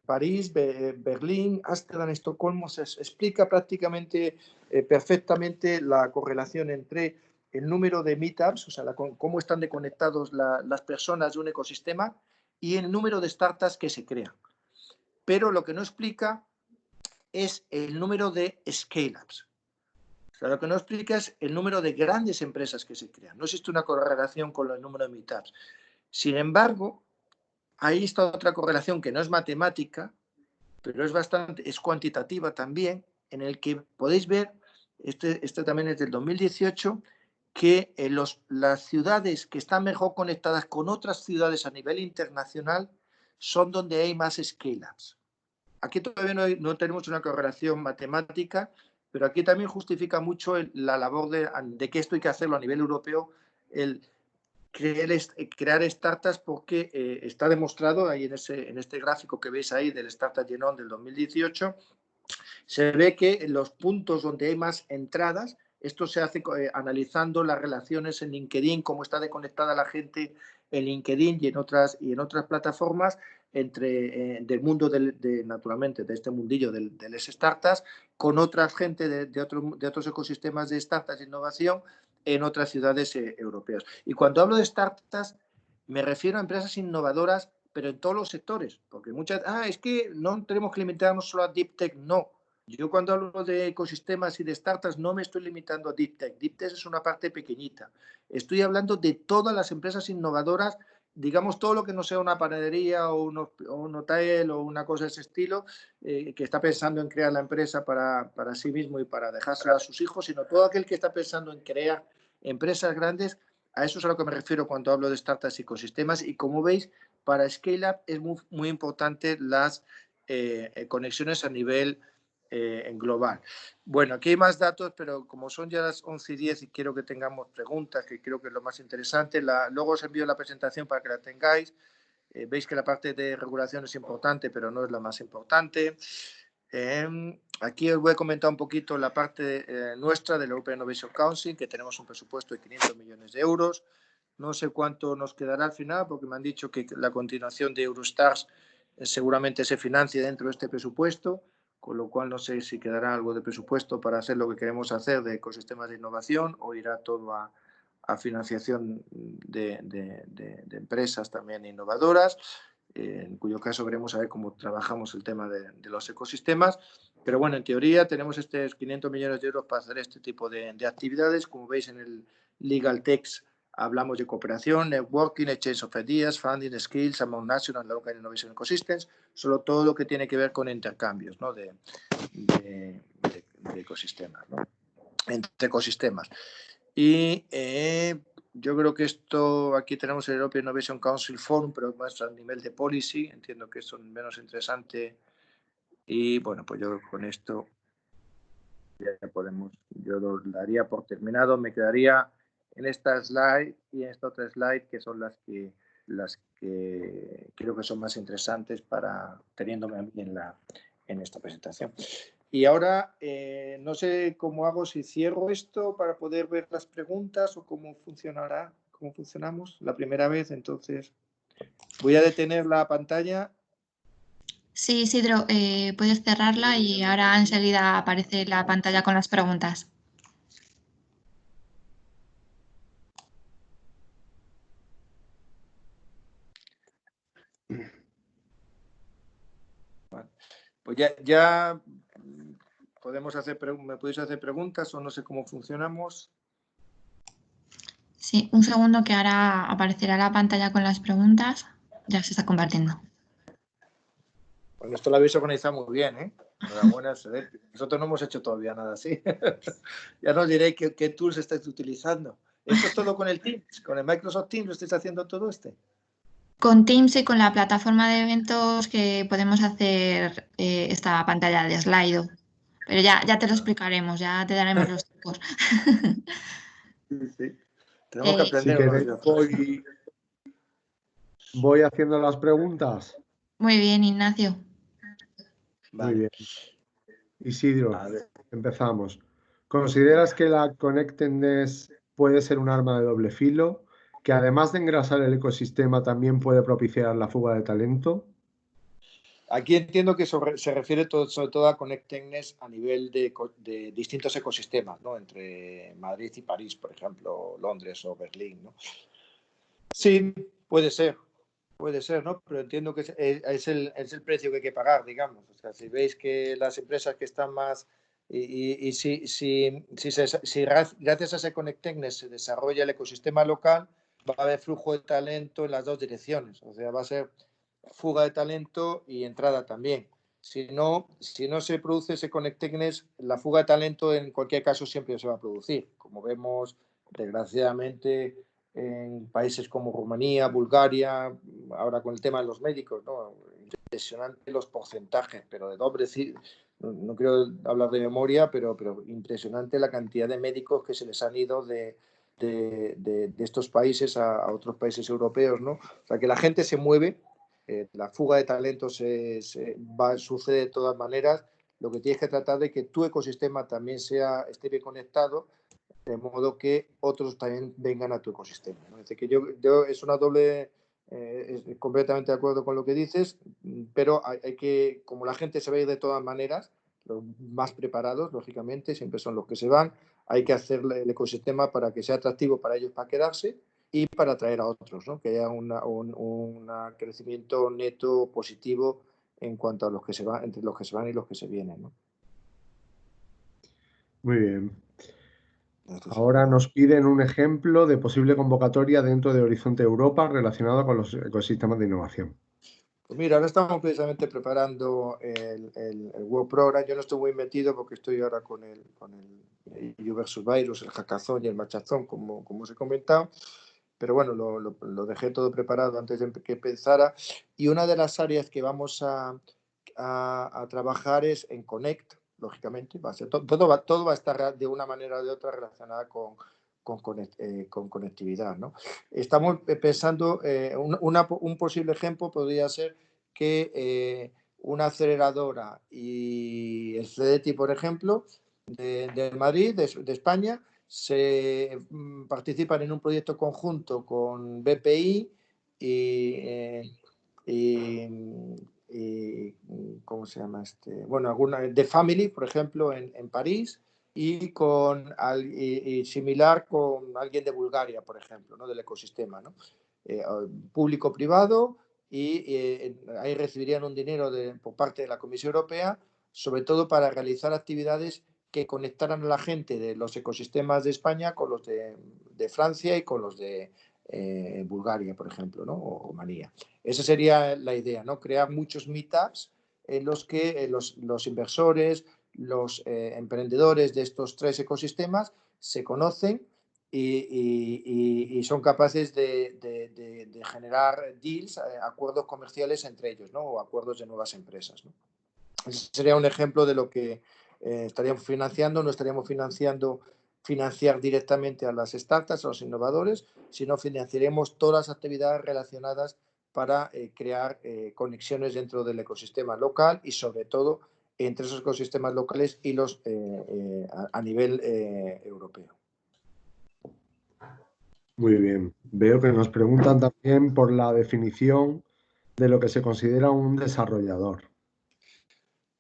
París, Berlín, Ámsterdam, Estocolmo, se explica prácticamente perfectamente la correlación entre el número de meetups, o sea, cómo están conectados las personas de un ecosistema, y el número de startups que se crean. Pero lo que no explica es el número de scale-ups. O sea, lo que no explica es el número de grandes empresas que se crean. No existe una correlación con el número de meetups. Sin embargo, ahí está otra correlación que no es matemática, pero es cuantitativa también, en el que podéis ver, este también es del 2018, que las ciudades que están mejor conectadas con otras ciudades a nivel internacional son donde hay más scale-ups. Aquí todavía no tenemos una correlación matemática, pero aquí también justifica mucho la labor de que esto hay que hacerlo a nivel europeo, el crear startups, porque está demostrado ahí en este gráfico que veis ahí del Startup Genome del 2018, se ve que en los puntos donde hay más entradas, esto se hace analizando las relaciones en LinkedIn, cómo está conectada la gente en LinkedIn y en otras plataformas del mundo naturalmente de este mundillo de las startups con otra gente de otros ecosistemas de startups de innovación en otras ciudades europeas. Y cuando hablo de startups me refiero a empresas innovadoras, pero en todos los sectores, porque muchas, es que no tenemos que limitarnos solo a Deep Tech, no. Yo cuando hablo de ecosistemas y de startups no me estoy limitando a Deep Tech. Deep Tech es una parte pequeñita. Estoy hablando de todas las empresas innovadoras, digamos todo lo que no sea una panadería o un hotel o una cosa de ese estilo, que está pensando en crear la empresa para sí mismo y para dejársela a sus hijos, sino todo aquel que está pensando en crear empresas grandes. A eso es a lo que me refiero cuando hablo de startups y ecosistemas. Y como veis, para Scale Up es muy importante las conexiones a nivel en global. Bueno, aquí hay más datos, pero como son ya las 11:10 y quiero que tengamos preguntas, que creo que es lo más interesante, luego os envío la presentación para que la tengáis. Veis que la parte de regulación es importante, pero no es la más importante. Aquí os voy a comentar un poquito la parte nuestra del European Innovation Council, que tenemos un presupuesto de 500 millones de euros. No sé cuánto nos quedará al final, porque me han dicho que la continuación de Eurostars seguramente se financie dentro de este presupuesto, con lo cual no sé si quedará algo de presupuesto para hacer lo que queremos hacer de ecosistemas de innovación o irá todo a financiación de empresas también innovadoras, en cuyo caso veremos a ver cómo trabajamos el tema de los ecosistemas. Pero bueno, en teoría tenemos estos 500 millones de euros para hacer este tipo de actividades. Como veis en el Legal Text hablamos de cooperación, networking, exchange of ideas, funding, skills, among national and local innovation ecosystems, solo todo lo que tiene que ver con intercambios, ¿no? de ecosistemas, ¿no? Entre ecosistemas. Y yo creo que esto, aquí tenemos el European Innovation Council Forum, pero más a nivel de policy, entiendo que es menos interesante. Y bueno, pues yo con esto ya podemos, yo lo daría por terminado, me quedaría en esta slide y en esta otra slide, que son las que creo que son más interesantes para teniéndome a mí en esta presentación. Y ahora no sé cómo hago, si cierro esto para poder ver las preguntas o cómo funcionará, cómo funcionamos la primera vez. Entonces voy a detener la pantalla. Sí, Isidro, puedes cerrarla y ahora enseguida aparece la pantalla con las preguntas. Vale. Pues ya podemos me podéis hacer preguntas o no sé cómo funcionamos. Sí, un segundo que ahora aparecerá la pantalla con las preguntas. Ya se está compartiendo. Bueno, esto lo habéis organizado muy bien, ¿eh? Enhorabuena, nosotros no hemos hecho todavía nada así. Ya nos diréis qué tools estáis utilizando. ¿Esto es todo con el Teams? ¿Con el Microsoft Teams lo estáis haciendo todo este? Con Teams y con la plataforma de eventos que podemos hacer esta pantalla de Slido. Pero ya te lo explicaremos, ya te daremos los trucos. Sí. Tenemos que aprender. Si queréis, voy haciendo las preguntas. Muy bien, Ignacio. Vale. Muy bien. Isidro, empezamos. ¿Consideras que la connectedness puede ser un arma de doble filo, que además de engrasar el ecosistema también puede propiciar la fuga de talento? Aquí entiendo que se refiere sobre todo a connectedness a nivel de distintos ecosistemas, ¿no? Entre Madrid y París, por ejemplo, Londres o Berlín, ¿no? Sí, puede ser, ¿no? Pero entiendo que es el precio que hay que pagar, digamos. O sea, si veis que las empresas que están más... Y si gracias a ese connectedness se desarrolla el ecosistema local, va a haber flujo de talento en las dos direcciones. O sea, va a ser fuga de talento y entrada también. Si no se produce ese connectedness, la fuga de talento en cualquier caso siempre se va a producir. Como vemos, desgraciadamente, en países como Rumanía, Bulgaria, ahora con el tema de los médicos, ¿no? Impresionante los porcentajes, pero de doble, no quiero hablar de memoria, pero impresionante la cantidad de médicos que se les han ido de estos países a otros países europeos, ¿no? O sea, que la gente se mueve, la fuga de talentos sucede de todas maneras, lo que tienes que tratar de que tu ecosistema también esté bien conectado, de modo que otros también vengan a tu ecosistema, ¿no? Es decir, que yo es una doble, completamente de acuerdo con lo que dices, pero hay que, como la gente se va a ir de todas maneras, los más preparados, lógicamente, siempre son los que se van, hay que hacer el ecosistema para que sea atractivo para ellos para quedarse y para atraer a otros, ¿no? Que haya un crecimiento neto positivo en cuanto a los que se van, entre los que se van y los que se vienen, ¿no? Muy bien. Ahora nos piden un ejemplo de posible convocatoria dentro de Horizonte Europa relacionado con los ecosistemas de innovación. Pues mira, ahora estamos precisamente preparando el World Program. Yo no estoy muy metido porque estoy ahora con el EU versus Virus, el hackathon y el machazón, como os he comentado. Pero bueno, lo dejé todo preparado antes de que pensara. Y una de las áreas que vamos a trabajar es en Connect, lógicamente. Va a ser, todo va a estar de una manera o de otra relacionada con conectividad, ¿no? Estamos pensando, un posible ejemplo podría ser que una aceleradora y el CDTI, por ejemplo, de Madrid, de España, se participan en un proyecto conjunto con BPI y ¿cómo se llama este? Bueno, The Family, por ejemplo, en París, y similar con alguien de Bulgaria, por ejemplo, ¿no? Del ecosistema, ¿no? Público-privado, y ahí recibirían un dinero por parte de la Comisión Europea, sobre todo para realizar actividades que conectaran a la gente de los ecosistemas de España con los de Francia y con los de Bulgaria, por ejemplo, ¿no? O Rumanía. Esa sería la idea, ¿no? Crear muchos meetups en los que los inversores, los emprendedores de estos tres ecosistemas se conocen y son capaces de generar deals, acuerdos comerciales entre ellos, ¿no? O acuerdos de nuevas empresas, ¿no? Ese sería un ejemplo de lo que estaríamos financiando. No estaríamos financiar directamente a las startups, a los innovadores, sino financiaremos todas las actividades relacionadas para crear conexiones dentro del ecosistema local y sobre todo entre esos ecosistemas locales y los a nivel europeo. Muy bien. Veo que nos preguntan también por la definición de lo que se considera un desarrollador.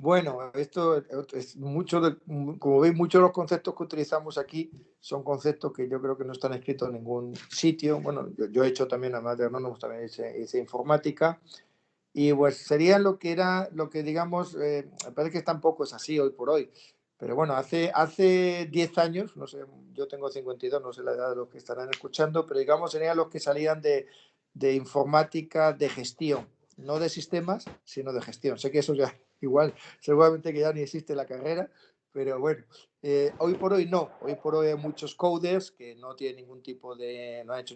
Bueno, esto es como veis, muchos de los conceptos que utilizamos aquí son conceptos que yo creo que no están escritos en ningún sitio. Bueno, yo he hecho también, además de agrónomos, también hice informática, y pues sería lo que digamos, me parece que tampoco es así hoy por hoy, pero bueno, hace 10 años, no sé, yo tengo 52, no sé la edad de los que estarán escuchando, pero digamos serían los que salían de informática de gestión, no de sistemas, sino de gestión. Sé que eso ya igual, seguramente que ya ni existe la carrera, pero bueno, hoy por hoy no. Hoy por hoy hay muchos coders que no tienen ningún tipo no han hecho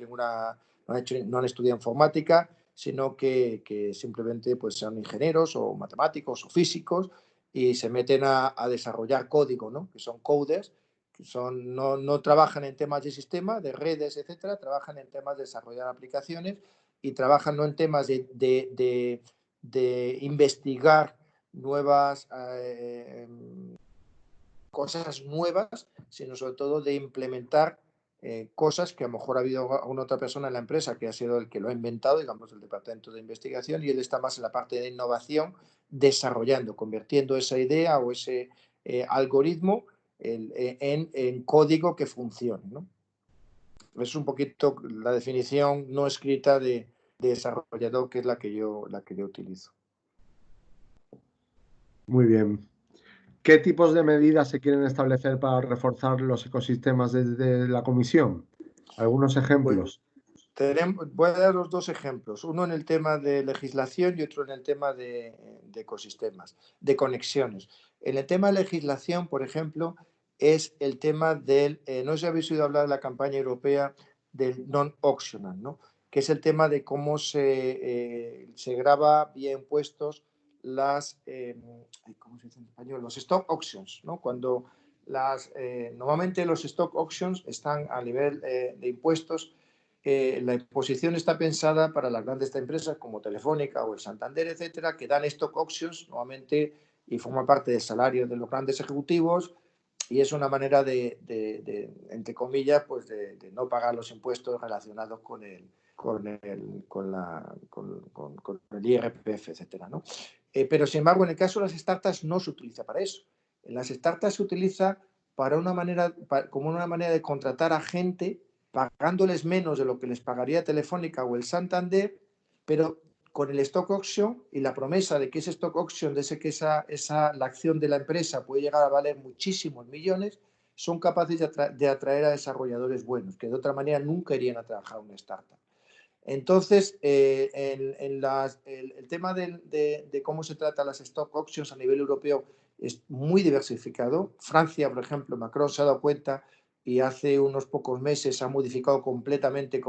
no han estudiado informática, sino que simplemente pues son ingenieros o matemáticos o físicos y se meten a desarrollar código, ¿no? Que son coders, que no trabajan en temas de sistema, de redes, etcétera, trabajan en temas de desarrollar aplicaciones y trabajan no en temas de investigar nuevas cosas nuevas, sino sobre todo de implementar cosas que a lo mejor ha habido alguna otra persona en la empresa que ha sido el que lo ha inventado, digamos el departamento de investigación, y él está más en la parte de innovación, desarrollando, convirtiendo esa idea o ese algoritmo en código que funcione, ¿no? Es un poquito la definición no escrita de desarrollador, que es la que yo utilizo. Muy bien. ¿Qué tipos de medidas se quieren establecer para reforzar los ecosistemas desde la Comisión? Algunos ejemplos. Voy a dar los dos ejemplos, uno en el tema de legislación y otro en el tema de ecosistemas, de conexiones. En el tema de legislación, por ejemplo, es el tema no sé si habéis oído hablar de la campaña europea del non-auctional, ¿no? Que es el tema de cómo se grava vía impuestos ¿cómo se dice en español? Los stock auctions, ¿no? Cuando normalmente los stock auctions están a nivel de impuestos. La imposición está pensada para las grandes empresas como Telefónica o el Santander, etcétera, que dan stock auctions, normalmente y forma parte del salario de los grandes ejecutivos, y es una manera entre comillas, pues de no pagar los impuestos relacionados con el IRPF, etcétera, ¿no? Pero sin embargo, en el caso de las startups no se utiliza para eso. En las startups se utiliza como una manera de contratar a gente pagándoles menos de lo que les pagaría Telefónica o el Santander, pero con el stock option y la promesa de que ese stock option, de que la acción de la empresa puede llegar a valer muchísimos millones, son capaces de atraer a desarrolladores buenos, que de otra manera nunca irían a trabajar en una startup. Entonces, el tema de cómo se trata las stock options a nivel europeo es muy diversificado. Francia, por ejemplo, Macron se ha dado cuenta y hace unos pocos meses ha modificado completamente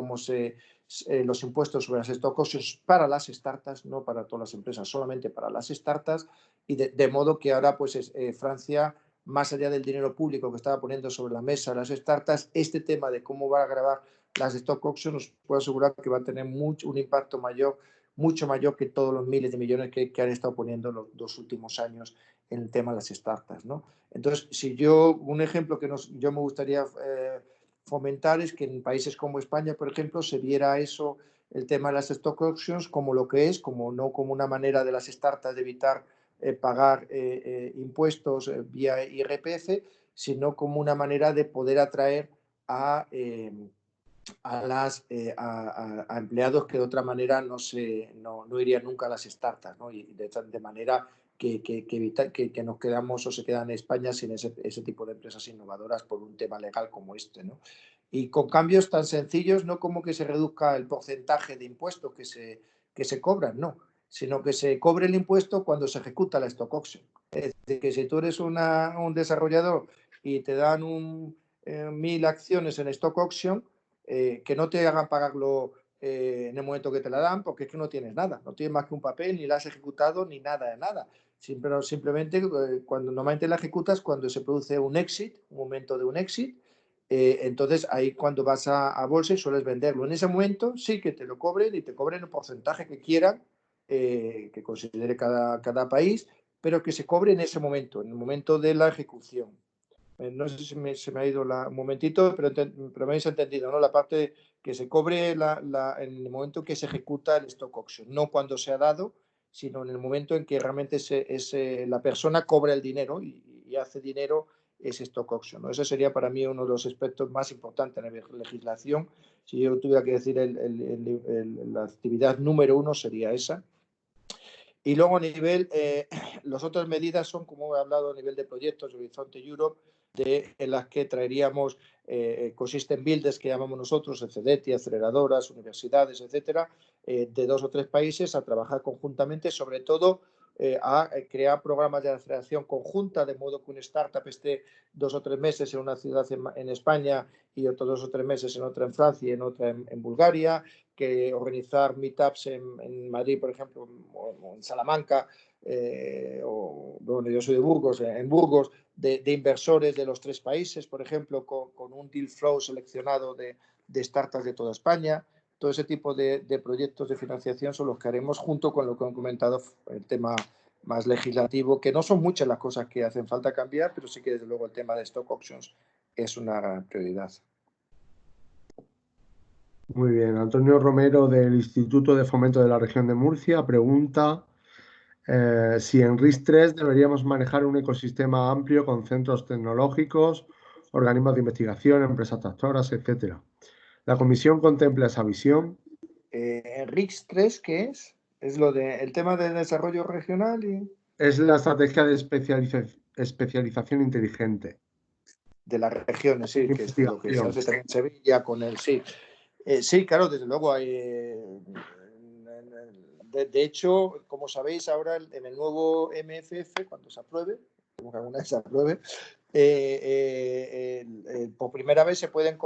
los impuestos sobre las stock options para las startups, no para todas las empresas, solamente para las startups, y de modo que ahora pues Francia, más allá del dinero público que estaba poniendo sobre la mesa las startups, este tema de cómo va a grabar las stock options, os puedo asegurar que va a tener un impacto mucho mayor que todos los miles de millones que han estado poniendo los 2 últimos años en el tema de las startups, ¿no? Entonces, un ejemplo que yo me gustaría fomentar es que en países como España, por ejemplo, se viera eso, el tema de las stock options, como lo que es, no como una manera de las startups de evitar pagar impuestos vía IRPF, sino como una manera de poder atraer a empleados que de otra manera no irían nunca a las startups, ¿no? Y de manera que nos quedamos o se quedan en España sin ese tipo de empresas innovadoras por un tema legal como este, ¿no? Y con cambios tan sencillos, no como que se reduzca el porcentaje de impuestos que se cobran, no, sino que se cobre el impuesto cuando se ejecuta la stock option. Es decir, que si tú eres un desarrollador y te dan 1000 acciones en stock option, que no te hagan pagarlo en el momento que te la dan, porque es que no tienes nada, no tienes más que un papel, ni la has ejecutado, ni nada de nada. Simplemente cuando normalmente la ejecutas, cuando se produce un exit, un momento de un exit, entonces ahí cuando vas a bolsa y sueles venderlo. En ese momento sí que te lo cobren y te cobren el porcentaje que quieran, que considere cada país, pero que se cobre en ese momento, en el momento de la ejecución. No sé si se me ha ido un momentito, pero me habéis entendido, ¿no? La parte que se cobre en el momento que se ejecuta el stock option, no cuando se ha dado, sino en el momento en que realmente la persona cobra el dinero y hace dinero ese stock option, ¿no? Ese sería para mí uno de los aspectos más importantes en la legislación. Si yo tuviera que decir la actividad número 1 sería esa. Y luego las otras medidas son, como he hablado, a nivel de proyectos, Horizonte Europe, en las que traeríamos ecosystem builders, que llamamos nosotros, el CEDETI, aceleradoras, universidades, etcétera, de 2 o 3 países a trabajar conjuntamente, sobre todo a crear programas de aceleración conjunta, de modo que una startup esté 2 o 3 meses en una ciudad en España y otros 2 o 3 meses en otra en Francia y en otra en Bulgaria, que organizar meetups en Madrid, por ejemplo, o en Salamanca, yo soy de Burgos, en Burgos, de inversores de los 3 países, por ejemplo, con un deal flow seleccionado de startups de toda España. Todo ese tipo de proyectos de financiación son los que haremos junto con lo que han comentado, el tema más legislativo, que no son muchas las cosas que hacen falta cambiar, pero sí que desde luego el tema de stock options es una gran prioridad. Muy bien. Antonio Romero, del Instituto de Fomento de la Región de Murcia, pregunta si en RIS3 deberíamos manejar un ecosistema amplio con centros tecnológicos, organismos de investigación, empresas tractoras, etcétera. ¿La Comisión contempla esa visión? RIS3, ¿qué es? Es el tema de desarrollo regional y... Es la estrategia de especialización inteligente. De las regiones, sí, que es lo que se hace también en Sevilla con el sí. Sí, claro, desde luego hay... de hecho, como sabéis, ahora en el nuevo MFF, cuando se apruebe, como que alguna vez se apruebe, por primera vez se pueden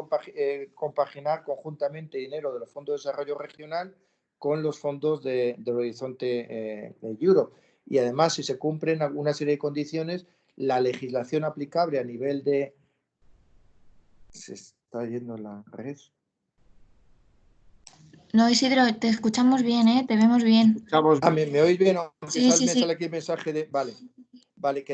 compaginar conjuntamente dinero de los fondos de desarrollo regional con los fondos del Horizonte Europe. Y además, si se cumplen alguna serie de condiciones, la legislación aplicable a nivel de... Se está yendo la red. No, Isidro, te escuchamos bien, ¿eh? Te vemos bien. Escuchamos bien. ¿Me oís bien? Sí, me sale aquí el mensaje de... Vale. Vale,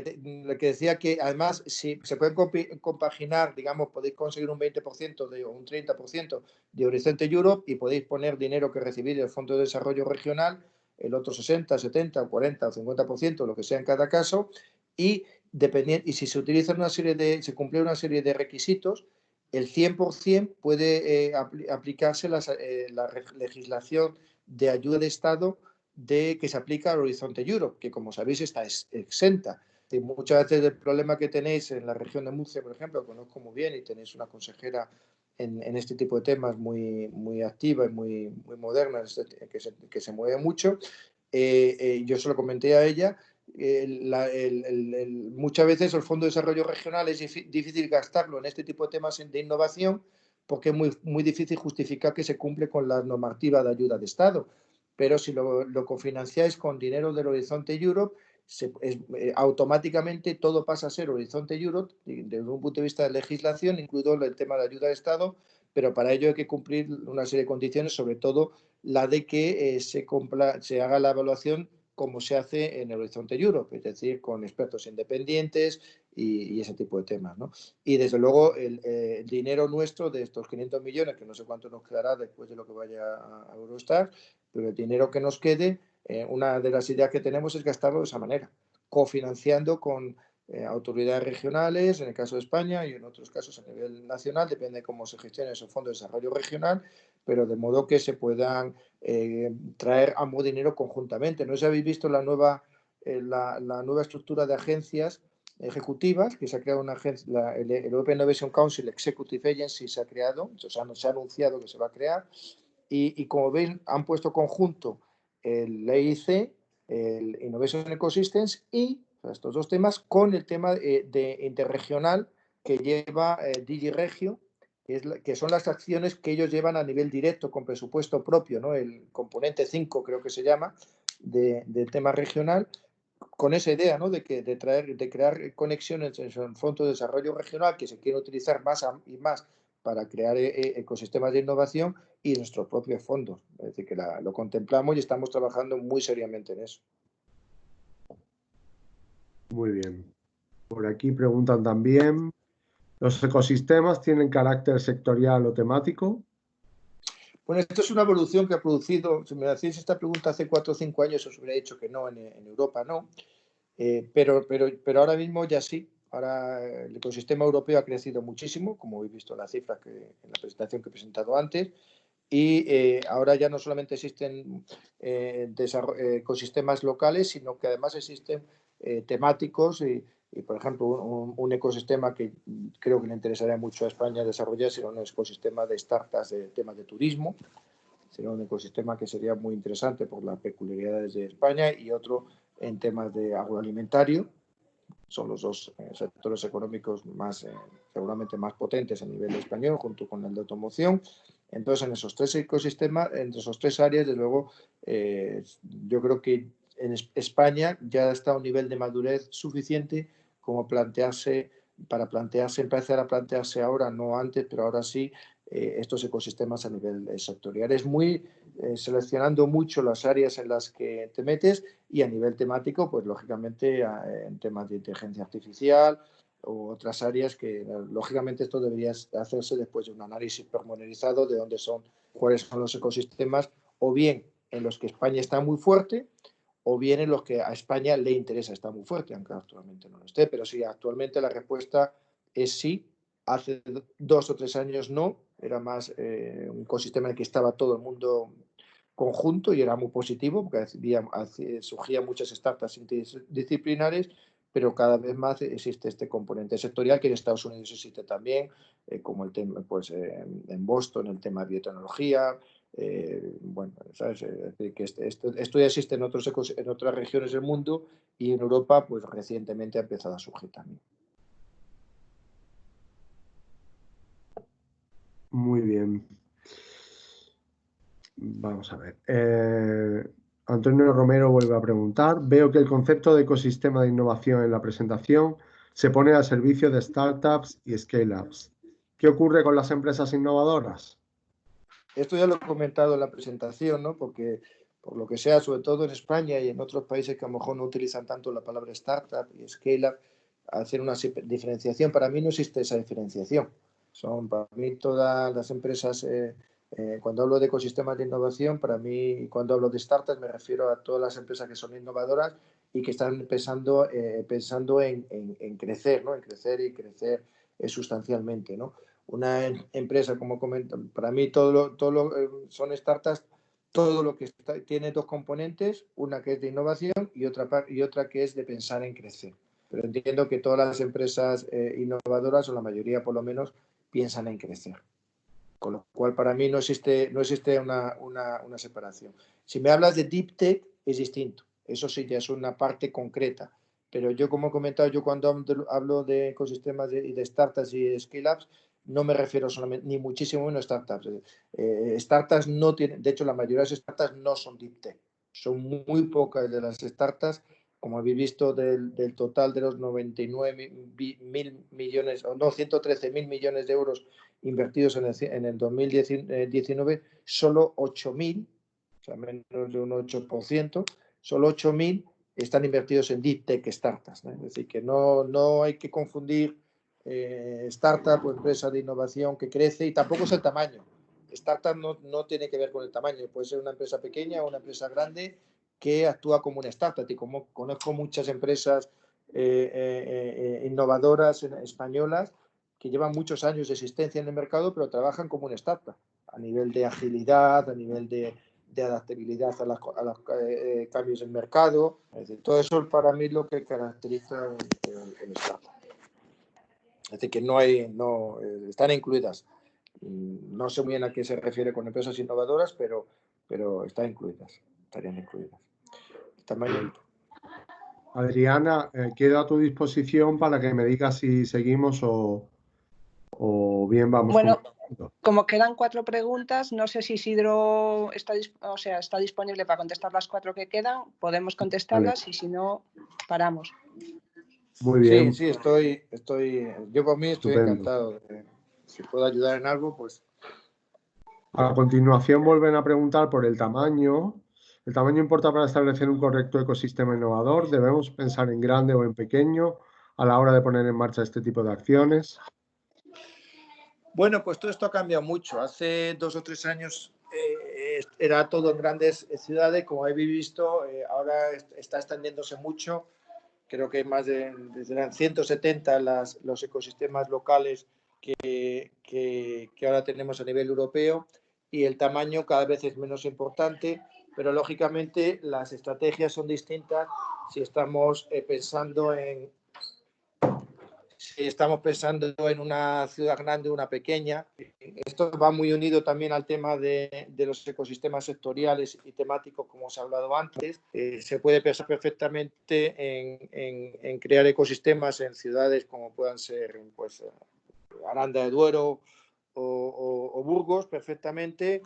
lo que decía que además si se pueden compaginar, digamos, podéis conseguir un 20% o un 30% de Horizonte Europe y podéis poner dinero que recibir del Fondo de Desarrollo Regional, el otro 60, 70, 40 o 50%, lo que sea en cada caso, y si se utilizan se cumple una serie de requisitos, el 100% puede aplicarse la legislación de ayuda de Estado que se aplica al Horizonte Europe, que como sabéis está exenta. Muchas veces el problema que tenéis en la región de Murcia, por ejemplo, lo conozco muy bien y tenéis una consejera en este tipo de temas muy, muy activa y muy, muy moderna, que se mueve mucho. Yo se lo comenté a ella. Muchas veces el Fondo de Desarrollo Regional es difícil gastarlo en este tipo de temas de innovación porque es muy, muy difícil justificar que se cumple con la normativa de ayuda de Estado. Pero si lo cofinanciáis con dinero del Horizonte Europe, automáticamente todo pasa a ser Horizonte Europe desde un punto de vista de legislación, incluido el tema de ayuda de Estado, pero para ello hay que cumplir una serie de condiciones, sobre todo la de que se haga la evaluación como se hace en el Horizonte Europe, es decir, con expertos independientes y ese tipo de temas, ¿no? Y desde luego el dinero nuestro de estos 500 millones, que no sé cuánto nos quedará después de lo que vaya a Eurostar, pero el dinero que nos quede, una de las ideas que tenemos es gastarlo de esa manera, cofinanciando con autoridades regionales, en el caso de España y en otros casos a nivel nacional, depende de cómo se gestione ese Fondo de Desarrollo Regional, pero de modo que se puedan traer ambos dinero conjuntamente. No sé si habéis visto la nueva estructura de agencias ejecutivas, que se ha creado una agencia, el European Innovation Council Executive Agency se ha creado, o sea, se ha anunciado que se va a crear, y como veis han puesto conjunto el EIC, el Innovation Ecosystems y estos dos temas con el tema de interregional que lleva DigiRegio, que son las acciones que ellos llevan a nivel directo con presupuesto propio, ¿no? El componente 5 creo que se llama del tema regional, con esa idea, ¿no? de crear conexiones en el Fondo de Desarrollo Regional que se quiere utilizar más y más para crear ecosistemas de innovación y nuestros propios fondos. Es decir, que lo contemplamos y estamos trabajando muy seriamente en eso. Muy bien. Por aquí preguntan también, ¿los ecosistemas tienen carácter sectorial o temático? Bueno, esto es una evolución que ha producido, si me hacéis esta pregunta hace 4 o 5 años os hubiera dicho que no, en Europa no, pero ahora mismo ya sí. Ahora el ecosistema europeo ha crecido muchísimo, como habéis visto en la cifra en la presentación que he presentado antes, y ahora ya no solamente existen ecosistemas locales, sino que además existen temáticos y, por ejemplo, un ecosistema que creo que le interesaría mucho a España desarrollar sería un ecosistema de startups de temas de turismo. Sería un ecosistema que sería muy interesante por las peculiaridades de España, y otro en temas de agroalimentario. Son los dos sectores económicos seguramente más potentes a nivel español, junto con el de automoción. Entonces, en esos tres ecosistemas, entre esos tres áreas, de luego, yo creo que en España ya está a un nivel de madurez suficiente como empezar a plantearse ahora, no antes, pero ahora sí, estos ecosistemas a nivel sectorial. Es muy seleccionando mucho las áreas en las que te metes, y a nivel temático, pues lógicamente en temas de inteligencia artificial o otras áreas que lógicamente esto debería hacerse después de un análisis pormenorizado de cuáles son los ecosistemas, o bien en los que España está muy fuerte, o bien en los que a España le interesa estar muy fuerte, aunque actualmente no lo esté. Pero sí, actualmente la respuesta es sí. Hace 2 o 3 años no, era más un ecosistema en el que estaba todo el mundo conjunto y era muy positivo porque surgían muchas startups interdisciplinares, pero cada vez más existe este componente sectorial que en Estados Unidos existe también, como el tema, pues en Boston, el tema de biotecnología. Bueno, ¿sabes? Es decir, que esto ya existe en otras regiones del mundo, y en Europa pues recientemente ha empezado a surgir también. Muy bien. Vamos a ver. Antonio Romero vuelve a preguntar. Veo que el concepto de ecosistema de innovación en la presentación se pone al servicio de startups y scale-ups. ¿Qué ocurre con las empresas innovadoras? Esto ya lo he comentado en la presentación, ¿no? Porque por lo que sea, sobre todo en España y en otros países que a lo mejor no utilizan tanto la palabra startup y scale-up, hacer una diferenciación. Para mí no existe esa diferenciación. Son para mí todas las empresas, cuando hablo de ecosistemas de innovación, para mí, cuando hablo de startups, me refiero a todas las empresas que son innovadoras y que están pensando en crecer, ¿no? En crecer y crecer sustancialmente, ¿no? Una empresa, como comento, para mí son startups, todo lo que tiene dos componentes, una que es de innovación y otra que es de pensar en crecer. Pero entiendo que todas las empresas innovadoras, o la mayoría por lo menos, piensan en crecer. Con lo cual, para mí no existe una separación. Si me hablas de Deep Tech, es distinto. Eso sí, ya es una parte concreta. Pero yo, como he comentado, yo cuando hablo de ecosistemas y de startups y de scale-ups, no me refiero solamente, ni muchísimo menos a startups. Startups no tienen, de hecho, la mayoría de las startups no son Deep Tech. Son muy pocas de las startups, como habéis visto, del total de los 99.000 millones, o no, 113.000 millones de euros invertidos en el 2019, solo 8.000, o sea, menos de un 8%, solo 8.000 están invertidos en Deep Tech startups, ¿no? Es decir, que no hay que confundir startup o empresa de innovación que crece, y tampoco es el tamaño. Startup no tiene que ver con el tamaño, puede ser una empresa pequeña o una empresa grande que actúa como una startup. Y como conozco muchas empresas innovadoras españolas que llevan muchos años de existencia en el mercado, pero trabajan como una startup, a nivel de agilidad, a nivel de adaptabilidad a los cambios del mercado. Es decir, todo eso para mí es lo que caracteriza el startup. Es decir, que están incluidas. No sé muy bien a qué se refiere con empresas innovadoras, pero estarían incluidas. Tamaño. Adriana, quedo a tu disposición para que me digas si seguimos o bien vamos. Bueno, como quedan 4 preguntas, no sé si Isidro está disponible para contestar las 4 que quedan. Podemos contestarlas, vale. Y si no, paramos. Muy bien. Sí, yo por mí estoy encantado. Si puedo ayudar en algo, pues. A continuación vuelven a preguntar por el tamaño. ¿El tamaño importa para establecer un correcto ecosistema innovador? ¿Debemos pensar en grande o en pequeño a la hora de poner en marcha este tipo de acciones? Bueno, pues todo esto ha cambiado mucho. Hace 2 o 3 años era todo en grandes ciudades. Como habéis visto, ahora está extendiéndose mucho. Creo que serán 170 los ecosistemas locales que ahora tenemos a nivel europeo, y el tamaño cada vez es menos importante, pero lógicamente las estrategias son distintas si estamos pensando en una ciudad grande o una pequeña. Esto va muy unido también al tema de los ecosistemas sectoriales y temáticos, como os he hablado antes. Se puede pensar perfectamente en crear ecosistemas en ciudades como puedan ser, pues, Aranda de Duero o Burgos, perfectamente.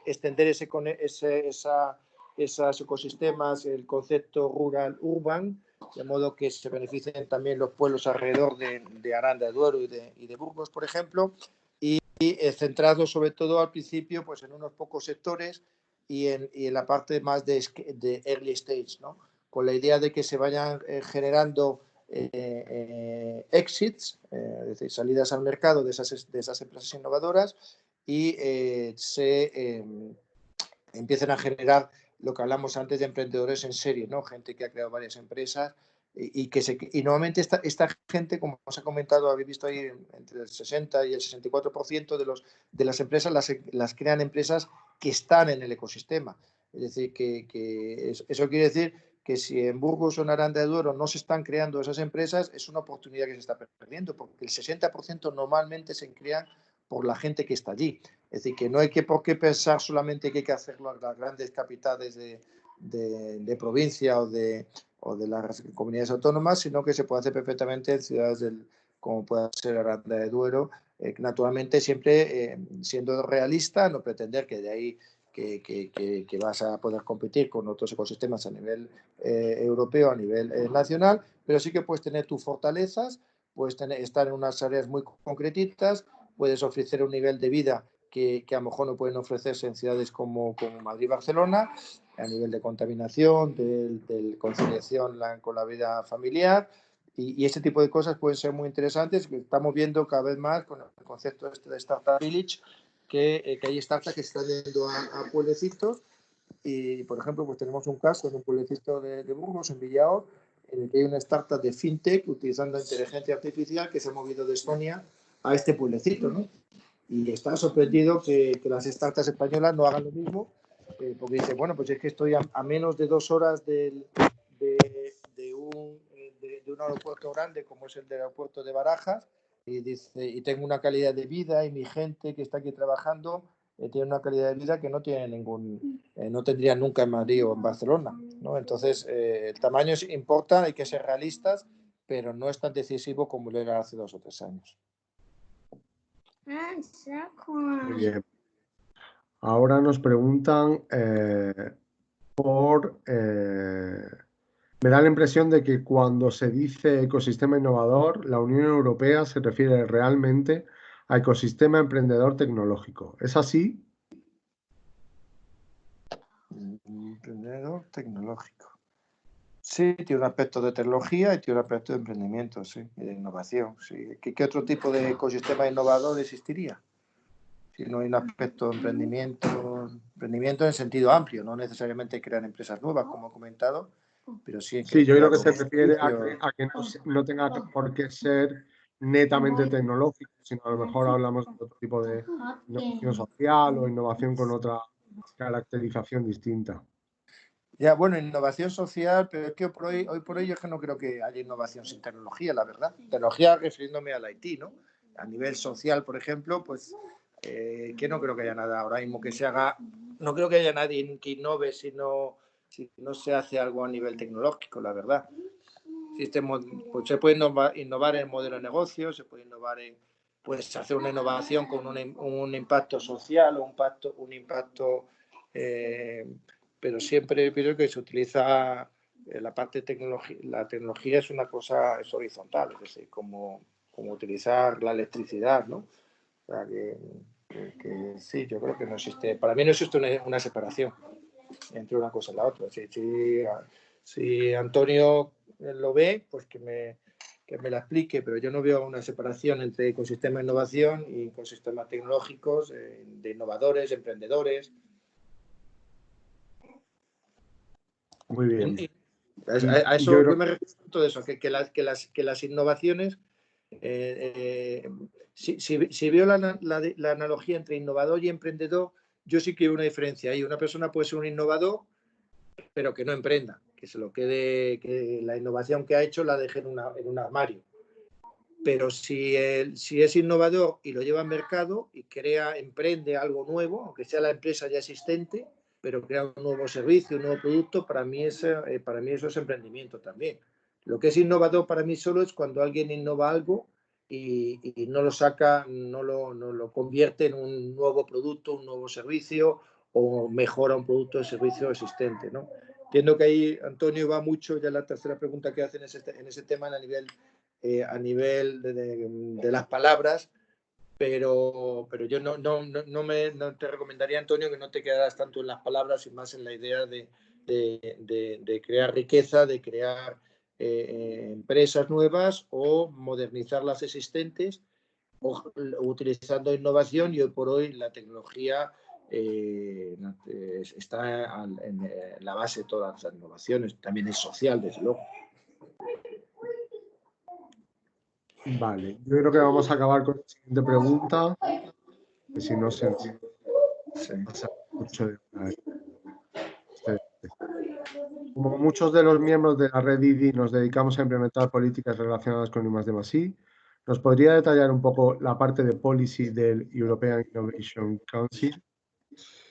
Extender esos ecosistemas, el concepto rural-urban, de modo que se beneficien también los pueblos alrededor de Aranda de Duero y de Burgos, por ejemplo, y centrado sobre todo al principio pues en unos pocos sectores y en la parte más de early stage, ¿no? Con la idea de que se vayan generando exits, es decir, salidas al mercado de esas empresas innovadoras, y se empiecen a generar lo que hablamos antes de emprendedores en serie, ¿no? Gente que ha creado varias empresas y normalmente esta gente, como os he comentado, habéis visto ahí, entre el 60 y el 64% de las empresas las crean empresas que están en el ecosistema. Es decir, que eso quiere decir que si en Burgos o en Aranda de Duero no se están creando esas empresas, es una oportunidad que se está perdiendo, porque el 60% normalmente se crean por la gente que está allí. Es decir, que no hay por qué pensar solamente que hay que hacerlo en las grandes capitales de provincia o de las comunidades autónomas, sino que se puede hacer perfectamente en ciudades como pueda ser Aranda de Duero, naturalmente siempre siendo realista, no pretender que de ahí que vas a poder competir con otros ecosistemas a nivel europeo, a nivel nacional, pero sí que puedes tener tus fortalezas, puedes estar en unas áreas muy concretitas, puedes ofrecer un nivel de vida que a lo mejor no pueden ofrecerse en ciudades como Madrid y Barcelona, a nivel de contaminación, de conciliación con la vida familiar, y ese tipo de cosas pueden ser muy interesantes. Estamos viendo cada vez más con el concepto este de Startup Village que hay startups que se están yendo a pueblecitos, y por ejemplo pues tenemos un caso en un pueblecito de Burgos, en Villaor, en el que hay una startup de fintech utilizando inteligencia artificial que se ha movido de Estonia a este pueblecito, ¿no? Y está sorprendido que las startups españolas no hagan lo mismo, porque dice, bueno, pues es que estoy a menos de 2 horas de un aeropuerto grande como es el del aeropuerto de Barajas, y dice, y tengo una calidad de vida, y mi gente que está aquí trabajando tiene una calidad de vida que no tiene no tendría nunca en Madrid o en Barcelona, ¿no? Entonces, el tamaño importa, hay que ser realistas, pero no es tan decisivo como lo era hace 2 o 3 años. Muy bien. Ahora nos preguntan me da la impresión de que cuando se dice ecosistema innovador, la Unión Europea se refiere realmente a ecosistema emprendedor tecnológico. ¿Es así? Emprendedor tecnológico. Sí, tiene un aspecto de tecnología y tiene un aspecto de emprendimiento, sí, y de innovación. Sí. ¿Qué otro tipo de ecosistema innovador existiría? Si no hay un aspecto de emprendimiento en sentido amplio, no necesariamente crear empresas nuevas, como he comentado, pero sí Sí, yo creo que se nuevos refiere servicios. a que no tenga por qué ser netamente tecnológico, sino a lo mejor hablamos de otro tipo de innovación social o innovación con otra caracterización distinta. Ya, bueno, innovación social, pero es que hoy por hoy yo es que no creo que haya innovación sin tecnología, la verdad. Tecnología refiriéndome al IT, ¿no? A nivel social, por ejemplo, pues que no creo que haya nada ahora mismo que se haga, no creo que haya nadie que innove si no se hace algo a nivel tecnológico, la verdad. Pues se puede innovar en el modelo de negocio, se puede innovar en hacer una innovación con un impacto social o un impacto pero siempre creo que se utiliza la parte de tecnología. La tecnología es una cosa, es horizontal, es decir, como utilizar la electricidad, ¿no? O sea, que sí, yo creo que no existe, para mí no existe una separación entre una cosa y la otra. Si Antonio lo ve, pues que me la explique, pero yo no veo una separación entre ecosistemas de innovación y ecosistemas tecnológicos, de innovadores, emprendedores. Muy bien. A eso yo me refiero a todo eso, que las innovaciones, si veo la analogía entre innovador y emprendedor, yo sí que veo una diferencia ahí. Una persona puede ser un innovador, pero que no emprenda, que se lo quede, que la innovación que ha hecho la deje en un armario. Pero si es innovador y lo lleva al mercado y emprende algo nuevo, aunque sea la empresa ya existente, pero crea un nuevo servicio, un nuevo producto, para mí eso es emprendimiento también. Lo que es innovador para mí solo es cuando alguien innova algo y no lo saca, no lo convierte en un nuevo producto, un nuevo servicio, o mejora un producto o servicio existente, ¿no? Entiendo que ahí Antonio va mucho, ya la tercera pregunta que hace en ese tema a nivel de las palabras, pero yo no te recomendaría, Antonio, que no te quedaras tanto en las palabras y más en la idea de crear riqueza, de crear empresas nuevas o modernizar las existentes, o utilizando innovación. Y hoy por hoy la tecnología está en la base de todas las innovaciones, también es social, desde luego. Vale, yo creo que vamos a acabar con la siguiente pregunta, que si no se nos pasa mucho de una vez. Como muchos de los miembros de la red IDI nos dedicamos a implementar políticas relacionadas con I+D+I, ¿nos podría detallar un poco la parte de policy del European Innovation Council?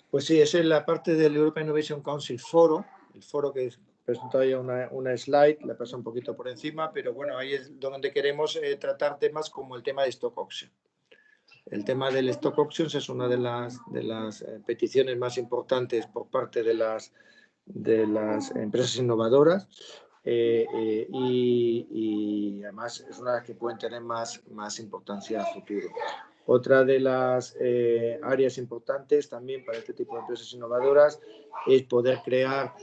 Pues sí, esa es la parte del European Innovation Council foro, el foro que presentó ahí una slide, la paso un poquito por encima, pero bueno, ahí es donde queremos tratar temas como el tema de Stock Option. El tema del Stock Options es una de las peticiones más importantes por parte de las empresas innovadoras, y además es una de las que pueden tener más importancia a futuro. Otra de las áreas importantes también para este tipo de empresas innovadoras es poder crear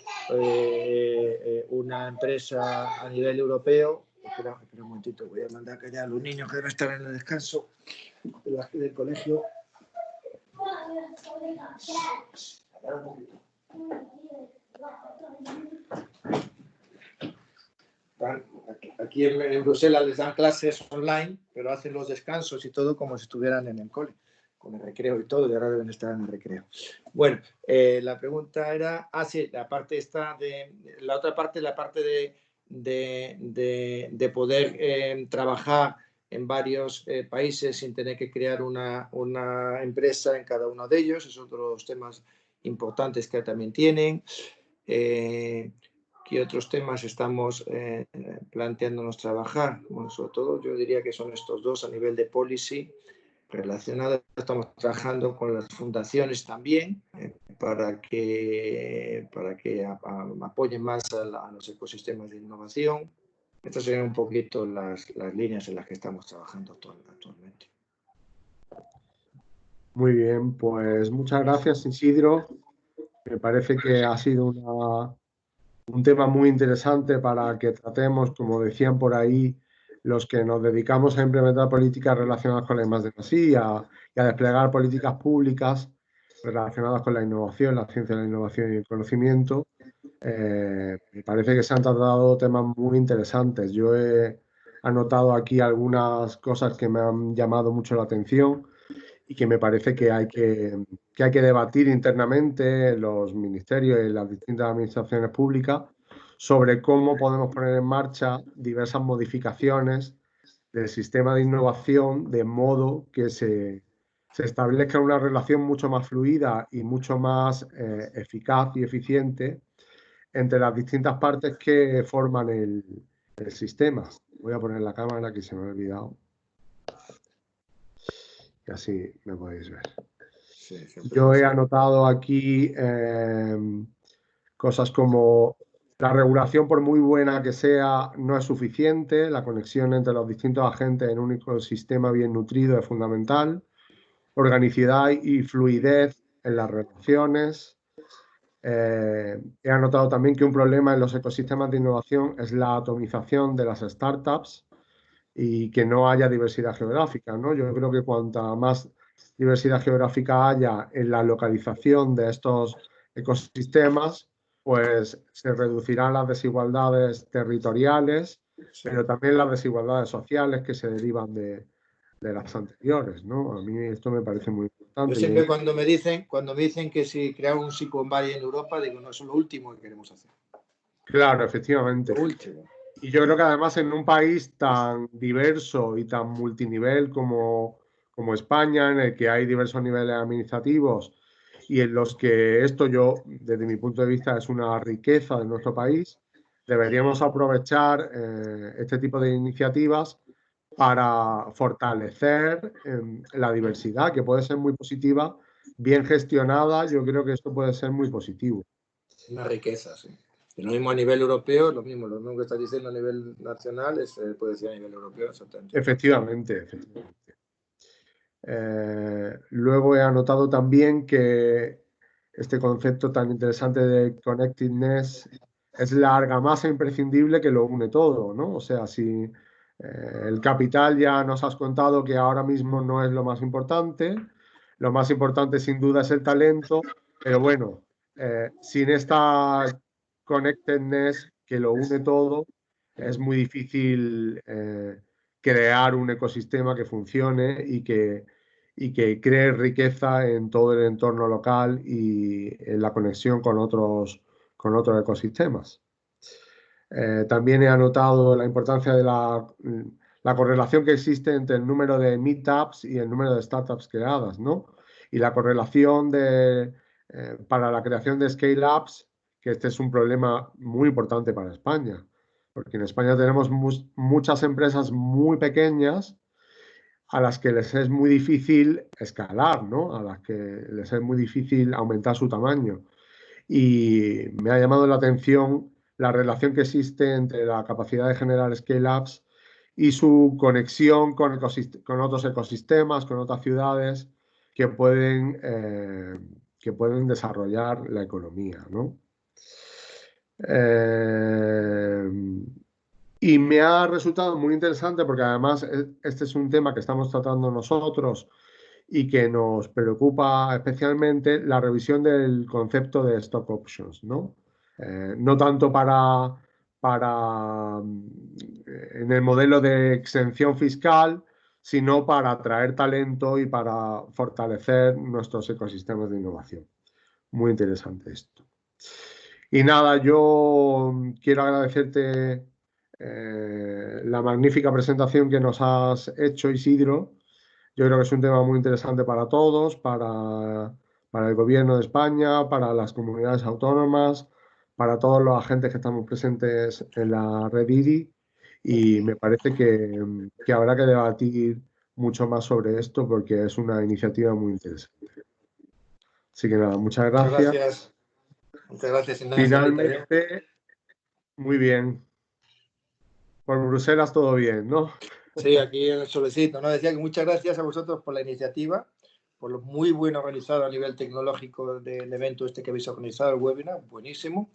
una empresa a nivel europeo. Espera un momentito, voy a mandar a callar a los niños que deben estar en el descanso del colegio. Aquí en Bruselas les dan clases online, pero hacen los descansos y todo como si estuvieran en el cole, con el recreo y todo, y ahora deben estar en el recreo. Bueno, la pregunta era, sí, la parte esta la otra parte, la parte de poder trabajar en varios países sin tener que crear una empresa en cada uno de ellos, es otro de los temas importantes que también tienen. ¿Qué otros temas estamos planteándonos trabajar? Bueno, sobre todo yo diría que son estos dos a nivel de policy relacionados. Estamos trabajando con las fundaciones también para que apoyen más a los ecosistemas de innovación. Estas serían un poquito las líneas en las que estamos trabajando actualmente. Muy bien, pues muchas gracias, Isidro. Me parece que ha sido un tema muy interesante para que tratemos, como decían por ahí, los que nos dedicamos a implementar políticas relacionadas con la I+D+I y a desplegar políticas públicas relacionadas con la innovación, la ciencia, la innovación y el conocimiento. Me parece que se han tratado temas muy interesantes. Yo he anotado aquí algunas cosas que me han llamado mucho la atención y que me parece que hay que debatir internamente en los ministerios y en las distintas administraciones públicas sobre cómo podemos poner en marcha diversas modificaciones del sistema de innovación de modo que se establezca una relación mucho más fluida y mucho más eficaz y eficiente entre las distintas partes que forman el sistema. Voy a poner la cámara que se me ha olvidado. Y así me podéis ver. Sí, yo he anotado aquí cosas como la regulación, por muy buena que sea, no es suficiente. La conexión entre los distintos agentes en un ecosistema bien nutrido es fundamental. Organicidad y fluidez en las relaciones. He anotado también que un problema en los ecosistemas de innovación es la atomización de las startups y que no haya diversidad geográfica, ¿no? Yo creo que cuanta más diversidad geográfica haya en la localización de estos ecosistemas, pues se reducirán las desigualdades territoriales, pero también las desigualdades sociales que se derivan de las anteriores, ¿no? A mí esto me parece muy importante. Yo siempre cuando me dicen que si crear un Silicon Valley en Europa, digo, no, es lo último que queremos hacer. Claro, efectivamente. Lo último. Y yo creo que además en un país tan diverso y tan multinivel como España, en el que hay diversos niveles administrativos y en los que esto desde mi punto de vista, es una riqueza de nuestro país, deberíamos aprovechar este tipo de iniciativas para fortalecer la diversidad, que puede ser muy positiva, bien gestionada. Yo creo que esto puede ser muy positivo. Una riqueza, sí. Y lo mismo a nivel europeo, lo mismo que estás diciendo a nivel nacional, puede ser a nivel europeo. Exactamente. Efectivamente. Luego he anotado también que este concepto tan interesante de connectedness es la argamasa imprescindible que lo une todo, ¿no? O sea, si el capital ya nos has contado que ahora mismo no es lo más importante sin duda es el talento, pero bueno, sin esta connectedness que lo une todo, es muy difícil crear un ecosistema que funcione y que cree riqueza en todo el entorno local y en la conexión con otros ecosistemas. También he anotado la importancia de la correlación que existe entre el número de meetups y el número de startups creadas, ¿no? Y la correlación para la creación de scale-ups, que este es un problema muy importante para España, porque en España tenemos muchas empresas muy pequeñas a las que les es muy difícil escalar, ¿no? A las que les es muy difícil aumentar su tamaño. Y me ha llamado la atención la relación que existe entre la capacidad de generar scale-ups y su conexión con otros ecosistemas, con otras ciudades que pueden desarrollar la economía, ¿no? Y me ha resultado muy interesante porque además este es un tema que estamos tratando nosotros y que nos preocupa especialmente, la revisión del concepto de stock options, ¿no? No tanto en el modelo de exención fiscal, sino para atraer talento y para fortalecer nuestros ecosistemas de innovación. Muy interesante esto. Y nada, yo quiero agradecerte la magnífica presentación que nos has hecho, Isidro. Yo creo que es un tema muy interesante para todos, para el Gobierno de España, para las comunidades autónomas, para todos los agentes que estamos presentes en la red IRI, y me parece que habrá que debatir mucho más sobre esto porque es una iniciativa muy interesante. Así que nada, muchas gracias. Muchas gracias, Ignacio. Finalmente, muy bien. Por Bruselas todo bien, ¿no? Sí, aquí en el solecito, ¿no? Decía que muchas gracias a vosotros por la iniciativa, por lo muy bien organizado a nivel tecnológico del evento este que habéis organizado, el webinar, buenísimo.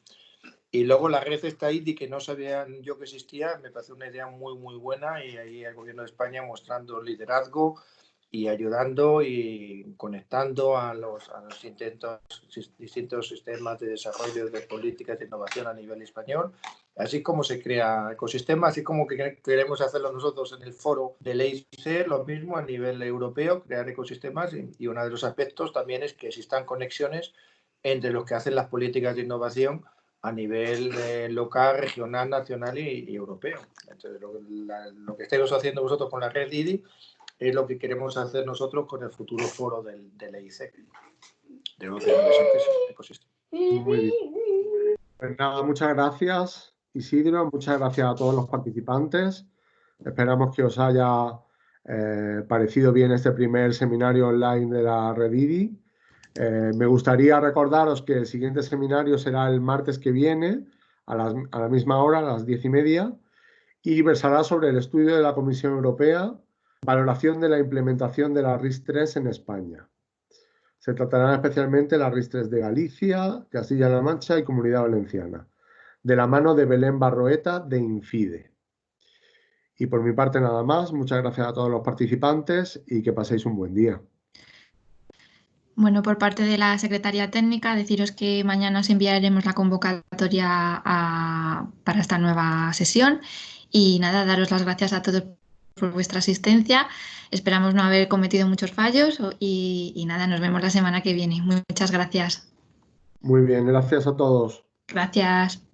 Y luego la red esta IDI, que no sabía yo que existía, me parece una idea muy, muy buena, y ahí el Gobierno de España mostrando liderazgo y ayudando y conectando a los distintos sistemas de desarrollo de políticas de innovación a nivel español, así como se crea ecosistema, así como que queremos hacerlo nosotros en el foro del EIC, lo mismo a nivel europeo, crear ecosistemas, y uno de los aspectos también es que existan conexiones entre los que hacen las políticas de innovación a nivel local, regional, nacional y europeo. Entonces, lo que estáis haciendo vosotros con la red IDI es lo que queremos hacer nosotros con el futuro foro del EIC. De lo que ecosistema. Muy bien. Pues nada, muchas gracias, Isidro. Muchas gracias a todos los participantes. Esperamos que os haya parecido bien este primer seminario online de la red IDI. Me gustaría recordaros que el siguiente seminario será el martes que viene a la misma hora, a las 10:30, y versará sobre el estudio de la Comisión Europea, valoración de la implementación de la RIS3 en España. Se tratarán especialmente las RIS3 de Galicia, Castilla-La Mancha y Comunidad Valenciana, de la mano de Belén Barroeta de Infide. Y por mi parte nada más, muchas gracias a todos los participantes y que paséis un buen día. Bueno, por parte de la Secretaría Técnica, deciros que mañana os enviaremos la convocatoria para esta nueva sesión. Y nada, daros las gracias a todos por vuestra asistencia. Esperamos no haber cometido muchos fallos y nada, nos vemos la semana que viene. Muchas gracias. Muy bien, gracias a todos. Gracias.